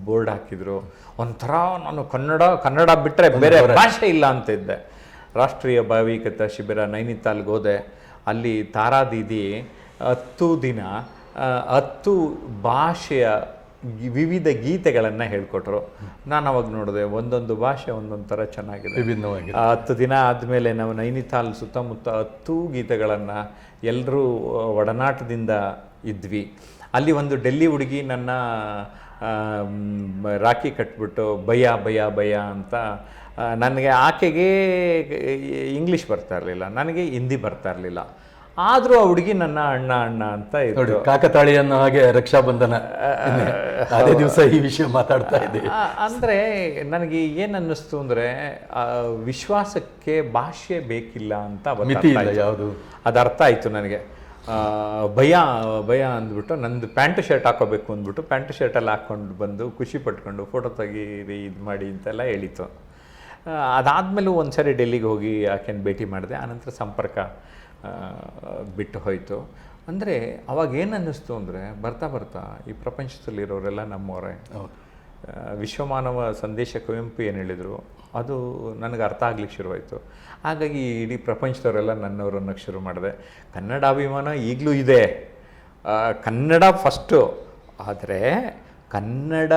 ಬೋರ್ಡ್ ಹಾಕಿದ್ರು. ಒಂಥರ ನಾನು ಕನ್ನಡ ಬಿಟ್ಟರೆ ಬೇರೆ ಭಾಷೆ ಇಲ್ಲ ಅಂತ ಇದ್ದೆ. ರಾಷ್ಟ್ರೀಯ ಭಾವೈಕ್ಯತಾ ಶಿಬಿರ ನೈನಿತಾಲ್ಗೆ ಹೋದೆ. ಅಲ್ಲಿ ತಾರಾ ದೀದಿ 10 ದಿನ 10 ಭಾಷೆಯ ವಿವಿಧ ಗೀತೆಗಳನ್ನು ಹೇಳ್ಕೊಟ್ರು. ನಾನು ಅವಾಗ ನೋಡಿದೆ, ಒಂದೊಂದು ಭಾಷೆ ಒಂದೊಂದು ಥರ ಚೆನ್ನಾಗಿದೆ, ವಿಭಿನ್ನವಾಗಿ. 10 ದಿನ ಆದಮೇಲೆ ನಾವು ನೈನಿತಾಲ್ ಸುತ್ತಮುತ್ತ 10 ಗೀತೆಗಳನ್ನು ಎಲ್ಲರೂ ಒಡನಾಟದಿಂದ ಇದ್ವಿ. ಅಲ್ಲಿ ಒಂದು ಡೆಲ್ಲಿ ಹುಡುಗಿ ನನ್ನ ರಾಖಿ ಕಟ್ಬಿಟ್ಟು ಭಯ ಭಯ ಭಯ ಅಂತ, ನನಗೆ ಆಕೆಗೆ ಇಂಗ್ಲೀಷ್ ಬರ್ತಾ ಇರಲಿಲ್ಲ, ನನಗೆ ಹಿಂದಿ ಬರ್ತಾ ಇರಲಿಲ್ಲ. ಆದರೂ ಆ ಹುಡುಗಿ ನನ್ನ ಅಣ್ಣ ಅಣ್ಣ ಅಂತ ಇದ್ರು. ಕಾಕತಾಳಿ ಅನ್ನೋ ಹಾಗೆ ರಕ್ಷಾಬಂಧನ ಅದೇ ದಿವಸ ಈ ವಿಷಯ ಮಾತಾಡ್ತಾ ಇದ್ದೀವಿ. ಅಂದರೆ ನನಗೆ ಏನು ಅನ್ನಿಸ್ತು ಅಂದರೆ, ವಿಶ್ವಾಸಕ್ಕೆ ಭಾಷೆ ಬೇಕಿಲ್ಲ ಅಂತ ಯಾವುದು ಅದು ಅರ್ಥ ಆಯಿತು ನನಗೆ. ಭಯ ಭಯ ಅಂದ್ಬಿಟ್ಟು ನಂದು ಪ್ಯಾಂಟ್ ಶರ್ಟ್ ಹಾಕೋಬೇಕು ಅಂದ್ಬಿಟ್ಟು ಪ್ಯಾಂಟ್ ಶರ್ಟಲ್ಲಿ ಹಾಕ್ಕೊಂಡು ಬಂದು ಖುಷಿ ಪಟ್ಕೊಂಡು ಫೋಟೋ ತೆಗೀರಿ ಇದು ಮಾಡಿ ಅಂತೆಲ್ಲ ಹೇಳಿತು. ಅದಾದಮೇಲೂ ಒಂದು ಸರಿ ಡೆಲ್ಲಿಗೆ ಹೋಗಿ ಆಕೆನ ಭೇಟಿ ಮಾಡಿದೆ. ಆನಂತರ ಸಂಪರ್ಕ ಬಿಟ್ಟು ಹೋಯಿತು. ಅಂದರೆ ಅವಾಗ ಏನು ಅನ್ನಿಸ್ತು ಅಂದರೆ, ಬರ್ತಾ ಬರ್ತಾ ಈ ಪ್ರಪಂಚದಲ್ಲಿರೋರೆಲ್ಲ ನಮ್ಮವರೇ. ವಿಶ್ವಮಾನವ ಸಂದೇಶ ಕುವೆಂಪು ಏನು ಹೇಳಿದರು ಅದು ನನಗೆ ಅರ್ಥ ಆಗ್ಲಿಕ್ಕೆ ಶುರುವಾಯಿತು. ಹಾಗಾಗಿ ಇಡೀ ಪ್ರಪಂಚದವರೆಲ್ಲ ನನ್ನವರು ಅನ್ನೋಕ್ಕೆ ಶುರು ಮಾಡಿದೆ. ಕನ್ನಡಾಭಿಮಾನ ಈಗಲೂ ಇದೆ. ಕನ್ನಡ ಫಸ್ಟು, ಆದರೆ ಕನ್ನಡ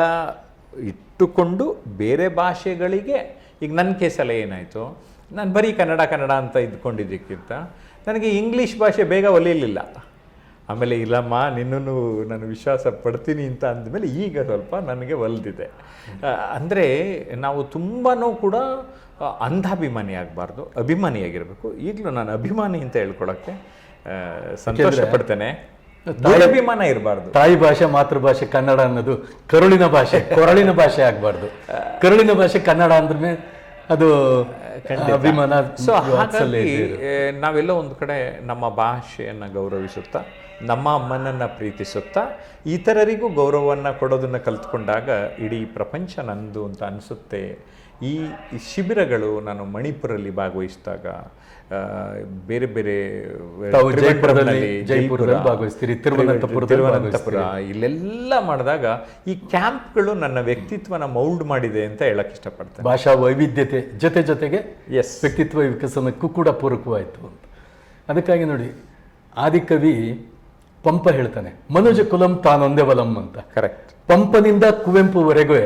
ಇಟ್ಟುಕೊಂಡು ಬೇರೆ ಭಾಷೆಗಳಿಗೆ, ಈಗ ನನ್ನ ಕೇಸಲ್ಲ ಏನಾಯಿತು, ನಾನು ಬರೀ ಕನ್ನಡ ಅಂತ ಇದ್ಕೊಂಡಿದ್ದಕ್ಕಿಂತ ನನಗೆ ಇಂಗ್ಲೀಷ್ ಭಾಷೆ ಬೇಗ ಒಲಿಯಲಿಲ್ಲ. ಆಮೇಲೆ ಇಲ್ಲಮ್ಮ ನಿನ್ನನ್ನು ನಾನು ವಿಶ್ವಾಸ ಪಡ್ತೀನಿ ಅಂತ ಅಂದಮೇಲೆ ಈಗ ಸ್ವಲ್ಪ ನನಗೆ ಒಲಿದಿದೆ. ಅಂದರೆ ನಾವು ತುಂಬಾ ಕೂಡ ಅಂಧಾಭಿಮಾನಿ ಆಗಬಾರ್ದು, ಅಭಿಮಾನಿಯಾಗಿರಬೇಕು. ಈಗಲೂ ನಾನು ಅಭಿಮಾನಿ ಅಂತ ಹೇಳ್ಕೊಳಕ್ಕೆ ಸಂತೋಷ ಪಡ್ತೇನೆ. ಅಭಿಮಾನ ಇರಬಾರ್ದು. ತಾಯಿ ಭಾಷೆ ಮಾತೃಭಾಷೆ ಕನ್ನಡ ಅನ್ನೋದು ಕರುಳಿನ ಭಾಷೆ, ಕೊರಳಿನ ಭಾಷೆ ಆಗಬಾರ್ದು. ಕರುಳಿನ ಭಾಷೆ ಕನ್ನಡ ಅಂದ್ರೆ ಅದು ಅಭಿಮಾನ. ಸೊ ಹಾಗಾಗಿ ನಾವೆಲ್ಲ ಒಂದು ಕಡೆ ನಮ್ಮ ಭಾಷೆಯನ್ನು ಗೌರವಿಸುತ್ತಾ, ನಮ್ಮ ಅಮ್ಮನನ್ನು ಪ್ರೀತಿಸುತ್ತಾ, ಇತರರಿಗೂ ಗೌರವವನ್ನು ಕೊಡೋದನ್ನು ಕಲ್ತ್ಕೊಂಡಾಗ ಇಡೀ ಪ್ರಪಂಚ ನಂದು ಅಂತ ಅನಿಸುತ್ತೆ. ಈ ಶಿಬಿರಗಳು ನಾನು ಮಣಿಪುರಲ್ಲಿ ಭಾಗವಹಿಸಿದಾಗ, ಬೇರೆ ಬೇರೆ ಜೈಪುರದಲ್ಲಿ ಭಾಗವಹಿಸ್ತೀರಿ, ತಿರುವನಂತಪುರ ಇಲ್ಲೆಲ್ಲ ಮಾಡಿದಾಗ ಈ ಕ್ಯಾಂಪ್ಗಳು ನನ್ನ ವ್ಯಕ್ತಿತ್ವನ ಮೌಲ್ಡ್ ಮಾಡಿದೆ ಅಂತ ಹೇಳಕ್ ಇಷ್ಟಪಡ್ತೇನೆ. ಭಾಷಾ ವೈವಿಧ್ಯತೆ ಜೊತೆಗೆ ವ್ಯಕ್ತಿತ್ವ ವಿಕಸನಕ್ಕೂ ಕೂಡ ಪೂರಕವಾಯಿತು ಅಂತ. ಅದಕ್ಕಾಗಿ ನೋಡಿ, ಆದಿಕವಿ ಪಂಪ ಹೇಳ್ತಾನೆ, ಮನುಜ ಕುಲಂ ತಾನೊಂದೇ ಬಲಂ ಅಂತ. ಕರೆಕ್ಟ್. ಪಂಪನಿಂದ ಕುವೆಂಪುವರೆಗೂ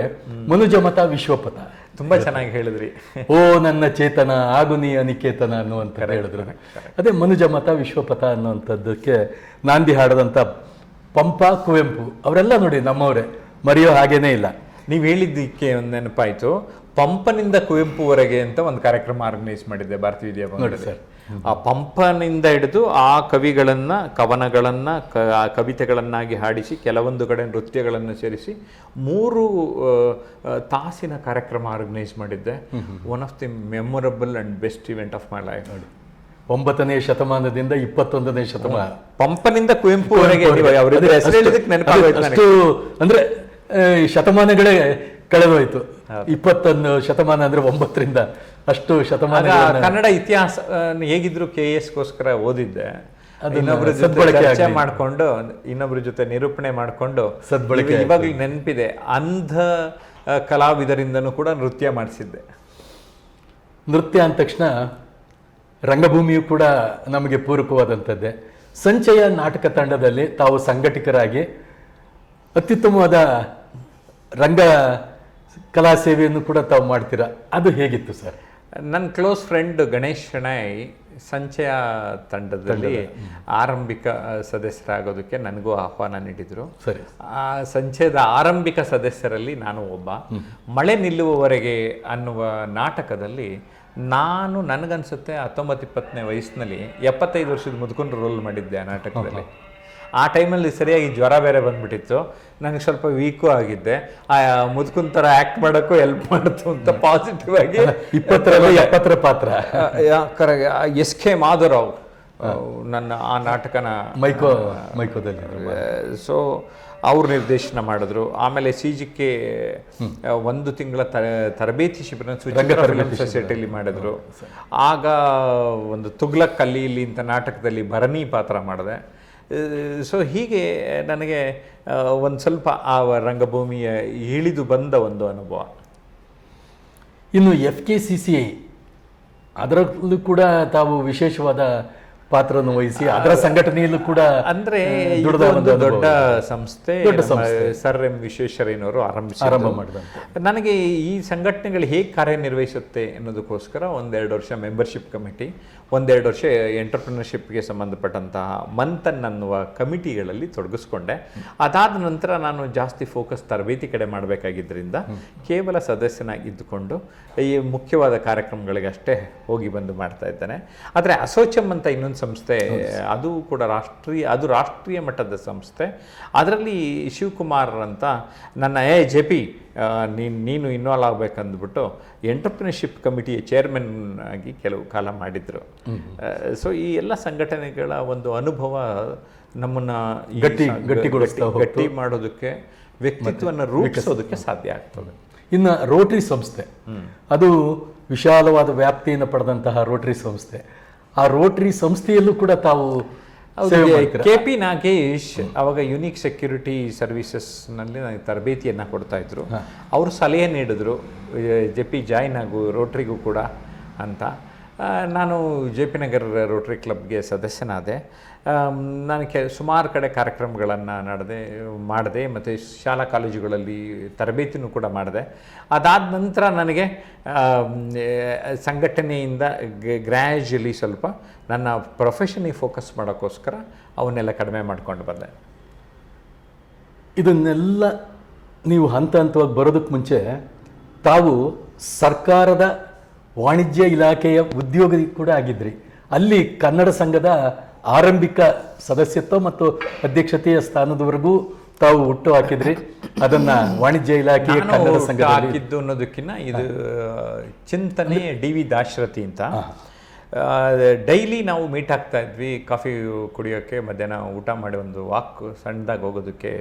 ಮನುಜ ಮತ ವಿಶ್ವಪಥ. ತುಂಬಾ ಚೆನ್ನಾಗಿ ಹೇಳಿದ್ರಿ. ಓ ನನ್ನ ಚೇತನ ಆಗು ನೀ ಅನಿಕೇತನ ಅನ್ನುವಂತ ಹೇಳಿದ್ರು. ಅದೇ ಮನುಜ ಮತ ವಿಶ್ವಪಥ ಅನ್ನುವಂಥದ್ದಕ್ಕೆ ನಾಂದಿ ಹಾಡದಂಥ ಪಂಪ, ಕುವೆಂಪು ಅವರೆಲ್ಲ ನೋಡಿ ನಮ್ಮವರೇ, ಮರೆಯೋ ಹಾಗೇನೇ ಇಲ್ಲ. ನೀವು ಹೇಳಿದ್ದಕ್ಕೆ ಒಂದು ನೆನಪಾಯಿತು, ಪಂಪನಿಂದ ಕುವೆಂಪುವರೆಗೆ ಅಂತ ಒಂದು ಕಾರ್ಯಕ್ರಮ ಆರ್ಗನೈಸ್ ಮಾಡಿದ್ದೆ ಭಾರತೀಯ ವಿದ್ಯಾಭವನದಲ್ಲಿ. ಆ ಪಂಪನಿಂದ ಹಿಡಿದು ಆ ಕವಿಗಳನ್ನ, ಕವನಗಳನ್ನ, ಕವಿತೆಗಳನ್ನಾಗಿ ಹಾಡಿಸಿ ಕೆಲವೊಂದು ಕಡೆ ನೃತ್ಯಗಳನ್ನು ಸೇರಿಸಿ 3 ತಾಸಿನ ಕಾರ್ಯಕ್ರಮ ಆರ್ಗನೈಸ್ ಮಾಡಿದ್ದೆ. One of the memorable and best event of my life. ನೋಡಿ, 9ನೇ ಶತಮಾನದಿಂದ 21ನೇ ಶತಮಾನ, ಪಂಪನಿಂದ ಕುವೆಂಪುವರೆಗೆ ಅಷ್ಟು ಅಂದ್ರೆ ಶತಮಾನಗಳೇ ಕಳೆದೋಯ್ತು. 21 ಶತಮಾನ ಅಂದ್ರೆ 9ರಿಂದ ಅಷ್ಟು ಶತಮಾನ. ಕನ್ನಡ ಇತಿಹಾಸ ಹೇಗಿದ್ರು KS-ಗೋಸ್ಕರ ಓದಿದ್ದೆ, ಇನ್ನೊಬ್ರ ಜೊತೆ ಚರ್ಚೆ ಮಾಡ್ಕೊಂಡು, ಇನ್ನೊಬ್ರ ಜೊತೆ ನಿರೂಪಣೆ ಮಾಡ್ಕೊಂಡು ಸದ್ಬಳಕೆ. ಇವಾಗಲೂ ನೆನಪಿದೆ, ಅಂಧ ಕಲಾವಿದರಿಂದನೂ ಕೂಡ ನೃತ್ಯ ಮಾಡಿಸಿದ್ದೆ. ನೃತ್ಯ ಅಂದ ತಕ್ಷಣ ರಂಗಭೂಮಿಯು ಕೂಡ ನಮಗೆ ಪೂರಕವಾದಂಥದ್ದೇ. ಸಂಚಯ ನಾಟಕ ತಂಡದಲ್ಲಿ ತಾವು ಸಂಘಟಕರಾಗಿ ಅತ್ಯುತ್ತಮವಾದ ರಂಗ ಕಲಾ ಸೇವೆಯನ್ನು ಕೂಡ ತಾವು ಮಾಡ್ತೀರಾ, ಅದು ಹೇಗಿತ್ತು ಸರ್? ನನ್ನ ಕ್ಲೋಸ್ ಫ್ರೆಂಡ್ ಗಣೇಶ್ ಶೆಣೈ ಸಂಚಯ ತಂಡದಲ್ಲಿ ಆರಂಭಿಕ ಸದಸ್ಯರಾಗೋದಕ್ಕೆ ನನಗೂ ಆಹ್ವಾನ ನೀಡಿದರು. ಸರಿ. ಆ ಸಂಚಯದ ಆರಂಭಿಕ ಸದಸ್ಯರಲ್ಲಿ ನಾನು ಒಬ್ಬ. ಮಳೆ ನಿಲ್ಲುವವರೆಗೆ ಅನ್ನುವ ನಾಟಕದಲ್ಲಿ ನಾನು, ನನಗನ್ಸುತ್ತೆ 19-20ನೇ ವಯಸ್ಸಿನಲ್ಲಿ 75 ವರ್ಷದ ಮುದುಕನ ರೋಲ್ ಮಾಡಿದ್ದೆ ಆ ನಾಟಕದಲ್ಲಿ. ಆ ಟೈಮಲ್ಲಿ ಸರಿಯಾಗಿ ಜ್ವರ ಬೇರೆ ಬಂದ್ಬಿಟ್ಟಿತ್ತು, ನನಗೆ ಸ್ವಲ್ಪ ವೀಕು ಆಗಿದ್ದೆ. ಆ ಮುದುಕನ್ ಥರ ಆ್ಯಕ್ಟ್ ಮಾಡೋಕ್ಕೂ ಹೆಲ್ಪ್ ಮಾಡ್ತು ಅಂತ ಪಾಸಿಟಿವ್ ಆಗಿ 20ರ ಪಾತ್ರ SK ಮಾಧವರಾವ್ ನನ್ನ ಆ ನಾಟಕನ ಮೈಕೋದಲ್ಲಿ ಸೊ ಅವ್ರು ನಿರ್ದೇಶನ ಮಾಡಿದ್ರು. ಆಮೇಲೆ CGK 1 ತಿಂಗಳ ತರಬೇತಿ ಶಿಬಿರ ಫಿಲ್ಮ್ ಸೊಸೈಟಿಯಲ್ಲಿ ಮಾಡಿದ್ರು. ಆಗ ಒಂದು ತುಗ್ಲಕ್ ಅಲ್ಲಿ ಇಲ್ಲಿ ಅಂತ ನಾಟಕದಲ್ಲಿ ಭರಣಿ ಪಾತ್ರ ಮಾಡಿದೆ. ಸೊ ಹೀಗೆ ನನಗೆ ಒಂದು ಸ್ವಲ್ಪ ಆ ರಂಗಭೂಮಿಯ ಇಳಿದು ಬಂದ ಒಂದು ಅನುಭವ. ಇನ್ನು FKCCI ಅದರಲ್ಲೂ ಕೂಡ ತಾವು ವಿಶೇಷವಾದ ಪಾತ್ರವನ್ನು ವಹಿಸಿ ಅದರ ಸಂಘಟನೆಯಲ್ಲೂ ಕೂಡ ಅಂದ್ರೆ ದೊಡ್ಡ ಸಂಸ್ಥೆ ಸರ್ ಎಂ ವಿಶ್ವೇಶ್ವರಯ್ಯನವರು ಆರಂಭ ಮಾಡಿದಂತೆ. ನನಗೆ ಈ ಸಂಘಟನೆಗಳು ಹೇಗೆ ಕಾರ್ಯನಿರ್ವಹಿಸುತ್ತೆ ಅನ್ನೋದಕ್ಕೋಸ್ಕರ 1-2 ವರ್ಷ ಮೆಂಬರ್ಶಿಪ್ ಕಮಿಟಿ, 1-2 ವರ್ಷ ಎಂಟರ್ಪ್ರಿನರ್ಶಿಪ್ಗೆ ಸಂಬಂಧಪಟ್ಟಂತಹ ಮಂಥನ್ ಅನ್ನುವ ಕಮಿಟಿಗಳಲ್ಲಿ ತೊಡಗಿಸ್ಕೊಂಡೆ. ಅದಾದ ನಂತರ ನಾನು ಜಾಸ್ತಿ ಫೋಕಸ್ ತರಬೇತಿ ಕಡೆ ಮಾಡಬೇಕಾಗಿದ್ದರಿಂದ ಕೇವಲ ಸದಸ್ಯನಾಗಿದ್ದುಕೊಂಡು ಈ ಮುಖ್ಯವಾದ ಕಾರ್ಯಕ್ರಮಗಳಿಗೆ ಅಷ್ಟೇ ಹೋಗಿ ಬಂದು ಮಾಡ್ತಾ ಇದ್ದೇನೆ. ಆದರೆ ಅಸೋಚಮ್ ಅಂತ ಇನ್ನೊಂದು ಸಂಸ್ಥೆ, ಅದು ಕೂಡ ರಾಷ್ಟ್ರೀಯ ಮಟ್ಟದ ಸಂಸ್ಥೆ. ಅದರಲ್ಲಿ ಶಿವಕುಮಾರ್ ಅಂತ ನನ್ನ JP ನೀನು ಇನ್ವಾಲ್ವ್ ಆಗಬೇಕಂದ್ಬಿಟ್ಟು ಎಂಟರ್ಪ್ರಿನರ್ಶಿಪ್ ಕಮಿಟಿಯ ಚೇರ್ಮನ್ ಆಗಿ ಕೆಲವು ಕಾಲ ಮಾಡಿದ್ರು. ಸೊ ಈ ಎಲ್ಲ ಸಂಘಟನೆಗಳ ಒಂದು ಅನುಭವ ನಮ್ಮನ್ನ ಗಟ್ಟಿ ಮಾಡೋದಕ್ಕೆ, ವ್ಯಕ್ತಿತ್ವವನ್ನು ರೂಪಿಸೋದಕ್ಕೆ ಸಾಧ್ಯ ಆಗ್ತದೆ. ಇನ್ನು ರೋಟರಿ ಸಂಸ್ಥೆ, ಅದು ವಿಶಾಲವಾದ ವ್ಯಾಪ್ತಿಯನ್ನು ಪಡೆದಂತಹ ರೋಟರಿ ಸಂಸ್ಥೆ. ಆ ರೋಟರಿ ಸಂಸ್ಥೆಯಲ್ಲೂ ಕೂಡ ತಾವು KP ನಾಗೇಶ್ ಅವಾಗ ಯುನೀಕ್ ಸೆಕ್ಯೂರಿಟಿ ಸರ್ವಿಸಸ್ನಲ್ಲಿ ನನಗೆ ತರಬೇತಿಯನ್ನು ಕೊಡ್ತಾ ಇದ್ರು. ಅವರು ಸಲಹೆ ನೀಡಿದ್ರು, JP ಜಾಯ್ನ್ ಆಗು ರೋಟ್ರಿಗೂ ಕೂಡ ಅಂತ. ನಾನು JP ನಗರ್ ರೋಟರಿ ಕ್ಲಬ್ಗೆ ಸದಸ್ಯನಾದೆ. ನಾನು ಸುಮಾರು ಕಡೆ ಕಾರ್ಯಕ್ರಮಗಳನ್ನು ಮಾಡಿದೆ ಮತ್ತು ಶಾಲಾ ಕಾಲೇಜುಗಳಲ್ಲಿ ತರಬೇತಿನೂ ಕೂಡ ಮಾಡಿದೆ. ಅದಾದ ನಂತರ ನನಗೆ ಸಂಘಟನೆಯಿಂದ ಗ್ರ್ಯಾಜುಲಿ ಸ್ವಲ್ಪ ನನ್ನ ಪ್ರೊಫೆಷನಿಗೆ ಫೋಕಸ್ ಮಾಡೋಕ್ಕೋಸ್ಕರ ಅವನ್ನೆಲ್ಲ ಕಡಿಮೆ ಮಾಡ್ಕೊಂಡು ಬಂದೆ. ಇದನ್ನೆಲ್ಲ ನೀವು ಹಂತ ಹಂತವಾಗಿ ಬರೋದಕ್ಕೆ ಮುಂಚೆ ತಾವು ಸರ್ಕಾರದ ವಾಣಿಜ್ಯ ಇಲಾಖೆಯ ಉದ್ಯೋಗಿ ಕೂಡ ಆಗಿದ್ರಿ. ಅಲ್ಲಿ ಕನ್ನಡ ಸಂಘದ ಆರಂಭಿಕ ಸದಸ್ಯತ್ವ ಮತ್ತು ಅಧ್ಯಕ್ಷತೆಯ ಸ್ಥಾನದವರೆಗೂ ತಾವು ಹುಟ್ಟು ಹಾಕಿದ್ರಿ. ಅದನ್ನ ವಾಣಿಜ್ಯ ಇಲಾಖೆಯ ಕನ್ನಡ ಸಂಘ ಹಾಕಿದ್ದು ಅನ್ನೋದಕ್ಕಿಂತ ಇದು ಚಿಂತನೆ DV ದಾಶರಥಿ ಅಂತ. ಡೈಲಿ ನಾವು ಮೀಟ್ ಆಗ್ತಾ ಇದ್ವಿ ಕಾಫಿ ಕುಡಿಯೋಕ್ಕೆ, ಮಧ್ಯಾಹ್ನ ಊಟ ಮಾಡಿ ಒಂದು ವಾಕ್ ಸಣ್ಣದಾಗಿ ಹೋಗೋದಕ್ಕೆ.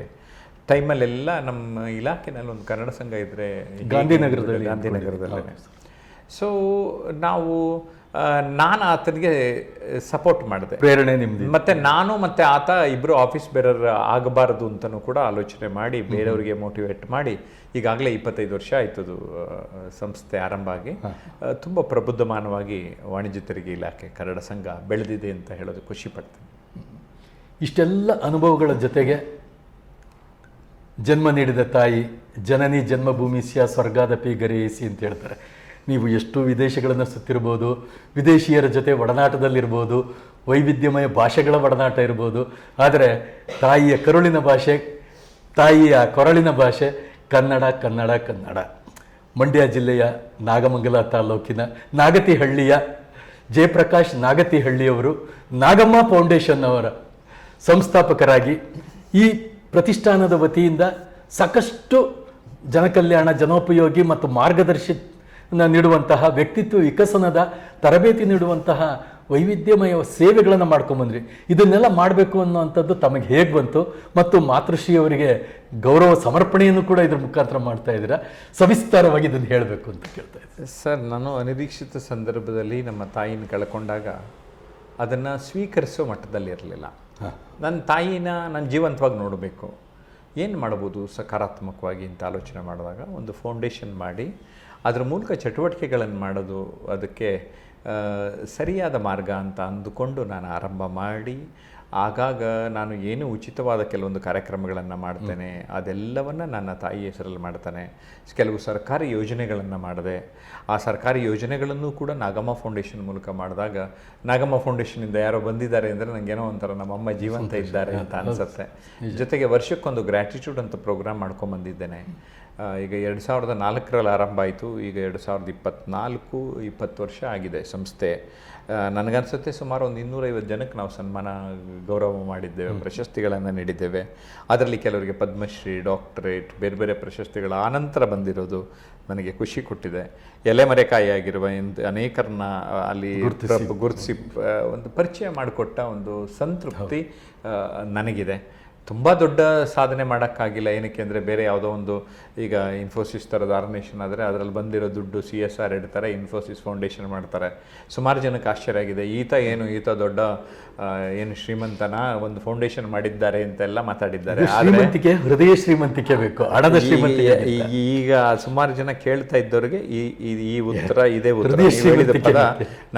ಟೈಮಲ್ಲೆಲ್ಲ ನಮ್ಮ ಇಲಾಖೆನಲ್ಲಿ ಒಂದು ಕನ್ನಡ ಸಂಘ ಇದ್ದರೆ ಗಾಂಧಿನಗರದಲ್ಲಿ. ಸೊ ನಾನು ಆತನಿಗೆ ಸಪೋರ್ಟ್ ಮಾಡಿದೆ, ಪ್ರೇರಣೆ ನಿಮ್ದು. ಮತ್ತು ನಾನು ಮತ್ತು ಆತ ಇಬ್ಬರು ಆಫೀಸ್ ಬೇರರ್ ಆಗಬಾರದು ಅಂತಲೂ ಕೂಡ ಆಲೋಚನೆ ಮಾಡಿ ಬೇರೆಯವರಿಗೆ ಮೋಟಿವೇಟ್ ಮಾಡಿ ಈಗಾಗಲೇ 25 ವರ್ಷ ಆಯ್ತದು ಸಂಸ್ಥೆ ಆರಂಭ ಆಗಿ. ತುಂಬ ಪ್ರಬುದ್ಧಮಾನವಾಗಿ ವಾಣಿಜ್ಯ ತೆರಿಗೆ ಇಲಾಖೆ ಕನ್ನಡ ಸಂಘ ಬೆಳೆದಿದೆ ಅಂತ ಹೇಳೋದು ಖುಷಿ ಪಡ್ತೀನಿ. ಇಷ್ಟೆಲ್ಲ ಅನುಭವಗಳ ಜೊತೆಗೆ ಜನ್ಮ ನೀಡಿದ ತಾಯಿ ಜನನಿ ಜನ್ಮಭೂಮಿ ಸ್ಯ ಸ್ವರ್ಗಾದಪಿ ಗರಿಯಿಸಿ ಅಂತ ಹೇಳ್ತಾರೆ. ನೀವು ಎಷ್ಟು ವಿದೇಶಗಳನ್ನು ಸುತ್ತಿರ್ಬೋದು, ವಿದೇಶಿಯರ ಜೊತೆ ಒಡನಾಟದಲ್ಲಿರ್ಬೋದು, ವೈವಿಧ್ಯಮಯ ಭಾಷೆಗಳ ಒಡನಾಟ ಇರ್ಬೋದು, ಆದರೆ ತಾಯಿಯ ಕರುಳಿನ ಭಾಷೆ, ತಾಯಿಯ ಕೊರಳಿನ ಭಾಷೆ ಕನ್ನಡ ಕನ್ನಡ ಕನ್ನಡ. ಮಂಡ್ಯ ಜಿಲ್ಲೆಯ ನಾಗಮಂಗಲ ತಾಲೂಕಿನ ನಾಗತಿಹಳ್ಳಿಯ ಜಯಪ್ರಕಾಶ್ ನಾಗತಿಹಳ್ಳಿಯವರು ನಾಗಮ್ಮ ಫೌಂಡೇಶನ್ ಅವರ ಸಂಸ್ಥಾಪಕರಾಗಿ ಈ ಪ್ರತಿಷ್ಠಾನದ ವತಿಯಿಂದ ಸಾಕಷ್ಟು ಜನಕಲ್ಯಾಣ, ಜನೋಪಯೋಗಿ ಮತ್ತು ಮಾರ್ಗದರ್ಶನ ನೀಡುವಂತಹ, ವ್ಯಕ್ತಿತ್ವ ವಿಕಸನದ ತರಬೇತಿ ನೀಡುವಂತಹ ವೈವಿಧ್ಯಮಯ ಸೇವೆಗಳನ್ನು ಮಾಡ್ಕೊಂಬಂದ್ರಿ. ಇದನ್ನೆಲ್ಲ ಮಾಡಬೇಕು ಅನ್ನೋವಂಥದ್ದು ತಮಗೆ ಹೇಗೆ ಬಂತು ಮತ್ತು ಮಾತೃಶ್ರೀಯವರಿಗೆ ಗೌರವ ಸಮರ್ಪಣೆಯನ್ನು ಕೂಡ ಇದ್ರ ಮುಖಾಂತರ ಮಾಡ್ತಾ ಇದ್ದೀರಾ. ಸವಿಸ್ತಾರವಾಗಿ ಇದನ್ನು ಹೇಳಬೇಕು ಅಂತ ಕೇಳ್ತಾ ಇದ್ದೀನಿ. ಸರ್, ನಾನು ಅನಿರೀಕ್ಷಿತ ಸಂದರ್ಭದಲ್ಲಿ ನಮ್ಮ ತಾಯಿನ ಕಳ್ಕೊಂಡಾಗ ಅದನ್ನು ಸ್ವೀಕರಿಸೋ ಮಟ್ಟದಲ್ಲಿ ಇರಲಿಲ್ಲ. ನನ್ನ ತಾಯಿನ ನಾನು ಜೀವಂತವಾಗಿ ನೋಡಬೇಕು, ಏನು ಮಾಡ್ಬೋದು ಸಕಾರಾತ್ಮಕವಾಗಿ ಅಂತ ಆಲೋಚನೆ ಮಾಡಿದಾಗ ಒಂದು ಫೌಂಡೇಶನ್ ಮಾಡಿ ಅದರ ಮೂಲಕ ಚಟುವಟಿಕೆಗಳನ್ನು ಮಾಡೋದು ಅದಕ್ಕೆ ಸರಿಯಾದ ಮಾರ್ಗ ಅಂತ ಅಂದುಕೊಂಡು ನಾನು ಆರಂಭ ಮಾಡಿ, ಆಗಾಗ ನಾನು ಏನು ಉಚಿತವಾದ ಕೆಲವೊಂದು ಕಾರ್ಯಕ್ರಮಗಳನ್ನು ಮಾಡ್ತೇನೆ, ಅದೆಲ್ಲವನ್ನು ನನ್ನ ತಾಯಿ ಹೆಸರಲ್ಲಿ ಮಾಡ್ತಾನೆ. ಕೆಲವು ಸರ್ಕಾರಿ ಯೋಜನೆಗಳನ್ನು ಮಾಡಿದೆ. ಆ ಸರ್ಕಾರಿ ಯೋಜನೆಗಳನ್ನು ಕೂಡ ನಾಗಮ್ಮ ಫೌಂಡೇಶನ್ ಮೂಲಕ ಮಾಡಿದಾಗ, ನಾಗಮ್ಮ ಫೌಂಡೇಶನಿಂದ ಯಾರೋ ಬಂದಿದ್ದಾರೆ ಅಂದರೆ ನನಗೇನೋ ಒಂಥರ ನಮ್ಮಮ್ಮ ಜೀವಂತ ಇದ್ದಾರೆ ಅಂತ ಅನಿಸುತ್ತೆ. ಜೊತೆಗೆ ವರ್ಷಕ್ಕೊಂದು ಗ್ರ್ಯಾಟಿಟ್ಯೂಡ್ ಅಂತ ಪ್ರೋಗ್ರಾಮ್ ಮಾಡ್ಕೊಂಬಂದಿದ್ದೇನೆ. ಈಗ 2004ರಲ್ಲಿ ಆರಂಭ ಆಯಿತು. ಈಗ 2024-20 ವರ್ಷ ಆಗಿದೆ ಸಂಸ್ಥೆ. ನನಗನ್ಸುತ್ತೆ ಸುಮಾರು ಒಂದು 250 ಜನಕ್ಕೆ ನಾವು ಸನ್ಮಾನ ಗೌರವ ಮಾಡಿದ್ದೇವೆ, ಪ್ರಶಸ್ತಿಗಳನ್ನು ನೀಡಿದ್ದೇವೆ. ಅದರಲ್ಲಿ ಕೆಲವರಿಗೆ ಪದ್ಮಶ್ರೀ, ಡಾಕ್ಟರೇಟ್, ಬೇರೆ ಬೇರೆ ಪ್ರಶಸ್ತಿಗಳ ಆನಂತರ ಬಂದಿರೋದು ನನಗೆ ಖುಷಿ ಕೊಟ್ಟಿದೆ. ಎಲೆಮರೆಕಾಯಿ ಆಗಿರುವ ಅನೇಕರನ್ನ ಅಲ್ಲಿ ಗುರುತಿಸಿ ಒಂದು ಪರಿಚಯ ಮಾಡಿಕೊಟ್ಟ ಒಂದು ಸಂತೃಪ್ತಿ ನನಗಿದೆ. ತುಂಬ ದೊಡ್ಡ ಸಾಧನೆ ಮಾಡೋಕ್ಕಾಗಿಲ್ಲ. ಏನಕ್ಕೆ ಅಂದರೆ ಬೇರೆ ಯಾವುದೋ ಒಂದು ಈಗ ಇನ್ಫೋಸಿಸ್ ಥರದ ಆರ್ಗನೈಸೇಷನ್ ಆದರೆ ಅದರಲ್ಲಿ ಬಂದಿರೋ ದುಡ್ಡು CSR ಇಡ್ತಾರೆ, ಇನ್ಫೋಸಿಸ್ ಫೌಂಡೇಶನ್ ಮಾಡ್ತಾರೆ. ಸುಮಾರು ಜನಕ್ಕೆ ಆಶ್ಚರ್ಯ ಆಗಿದೆ, ಈತ ದೊಡ್ಡ ಏನು ಶ್ರೀಮಂತನ ಒಂದು ಫೌಂಡೇಶನ್ ಮಾಡಿದ್ದಾರೆ ಅಂತೆಲ್ಲ ಮಾತಾಡಿದ್ದಾರೆ. ಶ್ರೀಮಂತಿಕೆ, ಹೃದಯ ಶ್ರೀಮಂತಿಕೆ ಬೇಕು, ಹಣದ ಶ್ರೀಮಂತಿಕೆ. ಈಗ ಸುಮಾರು ಜನ ಕೇಳ್ತಾ ಇದ್ದವ್ರಿಗೆ ಈ ಉತ್ತರ ಇದೇ ಉತ್ತರ.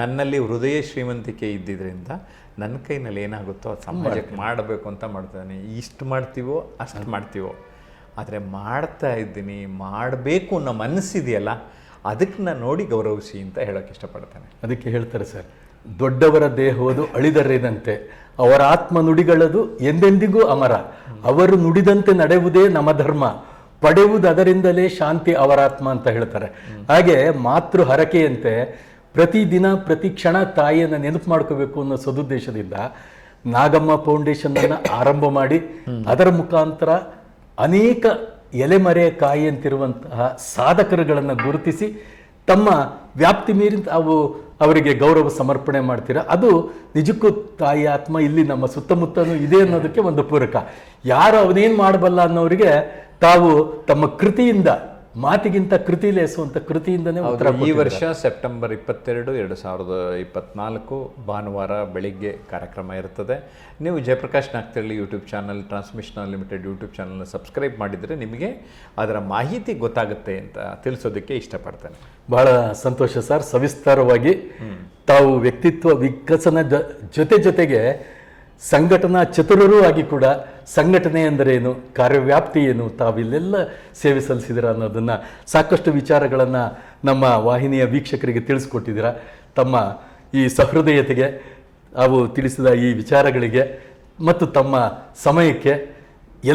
ನನ್ನಲ್ಲಿ ಹೃದಯ ಶ್ರೀಮಂತಿಕೆ ಇದ್ದಿದ್ದರಿಂದ ನನ್ನ ಕೈನಲ್ಲಿ ಏನಾಗುತ್ತೋ ಅದು ಸಮಾಜಕ್ಕೆ ಮಾಡಬೇಕು ಅಂತ ಮಾಡ್ತಾನೆ. ಇಷ್ಟು ಮಾಡ್ತೀವೋ ಅಷ್ಟು ಮಾಡ್ತೀವೋ, ಆದರೆ ಮಾಡ್ತಾ ಇದ್ದೀನಿ, ಮಾಡಬೇಕು ಅನ್ನೋ ಮನಸ್ಸಿದೆಯಲ್ಲ, ಅದಕ್ಕೆ ನಾನು ನೋಡಿ ಗೌರವಿಸಿ ಅಂತ ಹೇಳೋಕ್ಕೆ ಇಷ್ಟಪಡ್ತೇನೆ. ಅದಕ್ಕೆ ಹೇಳ್ತಾರೆ ಸರ್, ದೊಡ್ಡವರ ದೇಹವದು ಅಳಿದರೇನಂತೆ, ಅವರ ಆತ್ಮ ನುಡಿಗಳದು ಎಂದೆಂದಿಗೂ ಅಮರ, ಅವರು ನುಡಿದಂತೆ ನಡೆಯುವುದೇ ನಮ್ಮ ಧರ್ಮ, ಪಡೆಯುವುದು ಅದರಿಂದಲೇ ಶಾಂತಿ ಅವರಾತ್ಮ ಅಂತ ಹೇಳ್ತಾರೆ. ಹಾಗೆ ಮಾತೃ ಹರಕೆಯಂತೆ ಪ್ರತಿದಿನ ಪ್ರತಿ ಕ್ಷಣ ತಾಯಿಯನ್ನು ನೆನಪು ಮಾಡ್ಕೋಬೇಕು ಅನ್ನೋ ಸದುದ್ದೇಶದಿಂದ ನಾಗಮ್ಮ ಫೌಂಡೇಶನನ್ನು ಆರಂಭ ಮಾಡಿ ಅದರ ಮುಖಾಂತರ ಅನೇಕ ಎಲೆಮರೆ ಕಾಯಿ ಅಂತಿರುವಂತಹ ಸಾಧಕರುಗಳನ್ನು ಗುರುತಿಸಿ ತಮ್ಮ ವ್ಯಾಪ್ತಿ ಮೀರಿ ಅವರಿಗೆ ಗೌರವ ಸಮರ್ಪಣೆ ಮಾಡ್ತೀರಾ. ಅದು ನಿಜಕ್ಕೂ ತಾಯಿ ಆತ್ಮ ಇಲ್ಲಿ ನಮ್ಮ ಸುತ್ತಮುತ್ತಲೂ ಇದೆ ಅನ್ನೋದಕ್ಕೆ ಒಂದು ಪೂರಕ. ಯಾರು ಅವನೇನು ಮಾಡಬಲ್ಲ ಅನ್ನೋರಿಗೆ ತಾವು ತಮ್ಮ ಕೃತಿಯಿಂದ, ಮಾತಿಗಿಂತ ಕೃತಿ ಲೇಸುವಂತ ಕೃತಿಯಿಂದನೇ ಉತ್ತರ. ಈ ವರ್ಷ ಸೆಪ್ಟೆಂಬರ್ 22, 2024 ಭಾನುವಾರ ಬೆಳಿಗ್ಗೆ ಕಾರ್ಯಕ್ರಮ ಇರ್ತದೆ. ನೀವು Jayaprakash Nagathihalli YouTube channel, transmission unlimited YouTube ಚಾನಲ್ನ ಸಬ್ಸ್ಕ್ರೈಬ್ ಮಾಡಿದರೆ ನಿಮಗೆ ಅದರ ಮಾಹಿತಿ ಗೊತ್ತಾಗುತ್ತೆ ಅಂತ ತಿಳಿಸೋದಕ್ಕೆ ಇಷ್ಟಪಡ್ತೇನೆ. ಬಹಳ ಸಂತೋಷ ಸರ್. ಸವಿಸ್ತಾರವಾಗಿ ತಾವು ವ್ಯಕ್ತಿತ್ವ ವಿಕಸನ ಜೊತೆಗೆ ಸಂಘಟನಾ ಚತುರರೂ ಆಗಿ ಕೂಡ ಸಂಘಟನೆ ಎಂದರೇನು, ಕಾರ್ಯವ್ಯಾಪ್ತಿ ಏನು, ತಾವಿಲ್ಲೆಲ್ಲ ಸೇವೆ ಸಲ್ಲಿಸಿದಿರ ಅನ್ನೋದನ್ನು ಸಾಕಷ್ಟು ವಿಚಾರಗಳನ್ನು ನಮ್ಮ ವಾಹಿನಿಯ ವೀಕ್ಷಕರಿಗೆ ತಿಳಿಸ್ಕೊಟ್ಟಿದ್ದೀರಾ. ತಮ್ಮ ಈ ಸಹೃದಯತೆಗೆ, ಅವು ತಿಳಿಸಿದ ಈ ವಿಚಾರಗಳಿಗೆ ಮತ್ತು ತಮ್ಮ ಸಮಯಕ್ಕೆ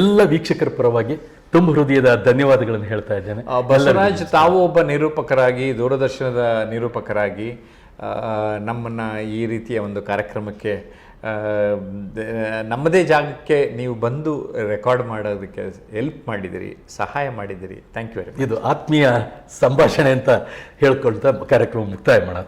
ಎಲ್ಲ ವೀಕ್ಷಕರ ಪರವಾಗಿ ತುಂಬ ಹೃದಯದ ಧನ್ಯವಾದಗಳನ್ನು ಹೇಳ್ತಾ ಇದ್ದೇನೆ. ಬಸವರಾಜ್, ತಾವು ಒಬ್ಬ ನಿರೂಪಕರಾಗಿ, ದೂರದರ್ಶನದ ನಿರೂಪಕರಾಗಿ ನಮ್ಮನ್ನು ಈ ರೀತಿಯ ಒಂದು ಕಾರ್ಯಕ್ರಮಕ್ಕೆ, ನಮ್ಮದೇ ಜಾಗಕ್ಕೆ ನೀವು ಬಂದು ರೆಕಾರ್ಡ್ ಮಾಡೋದಕ್ಕೆ ಹೆಲ್ಪ್ ಮಾಡಿದಿರಿ, ಸಹಾಯ ಮಾಡಿದಿರಿ. Thank you very much. ಇದು ಆತ್ಮೀಯ ಸಂಭಾಷಣೆ ಅಂತ ಹೇಳ್ಕೊಳ್ತಾ ಕಾರ್ಯಕ್ರಮ ಮುಕ್ತಾಯ ಮಾಡೋಣ.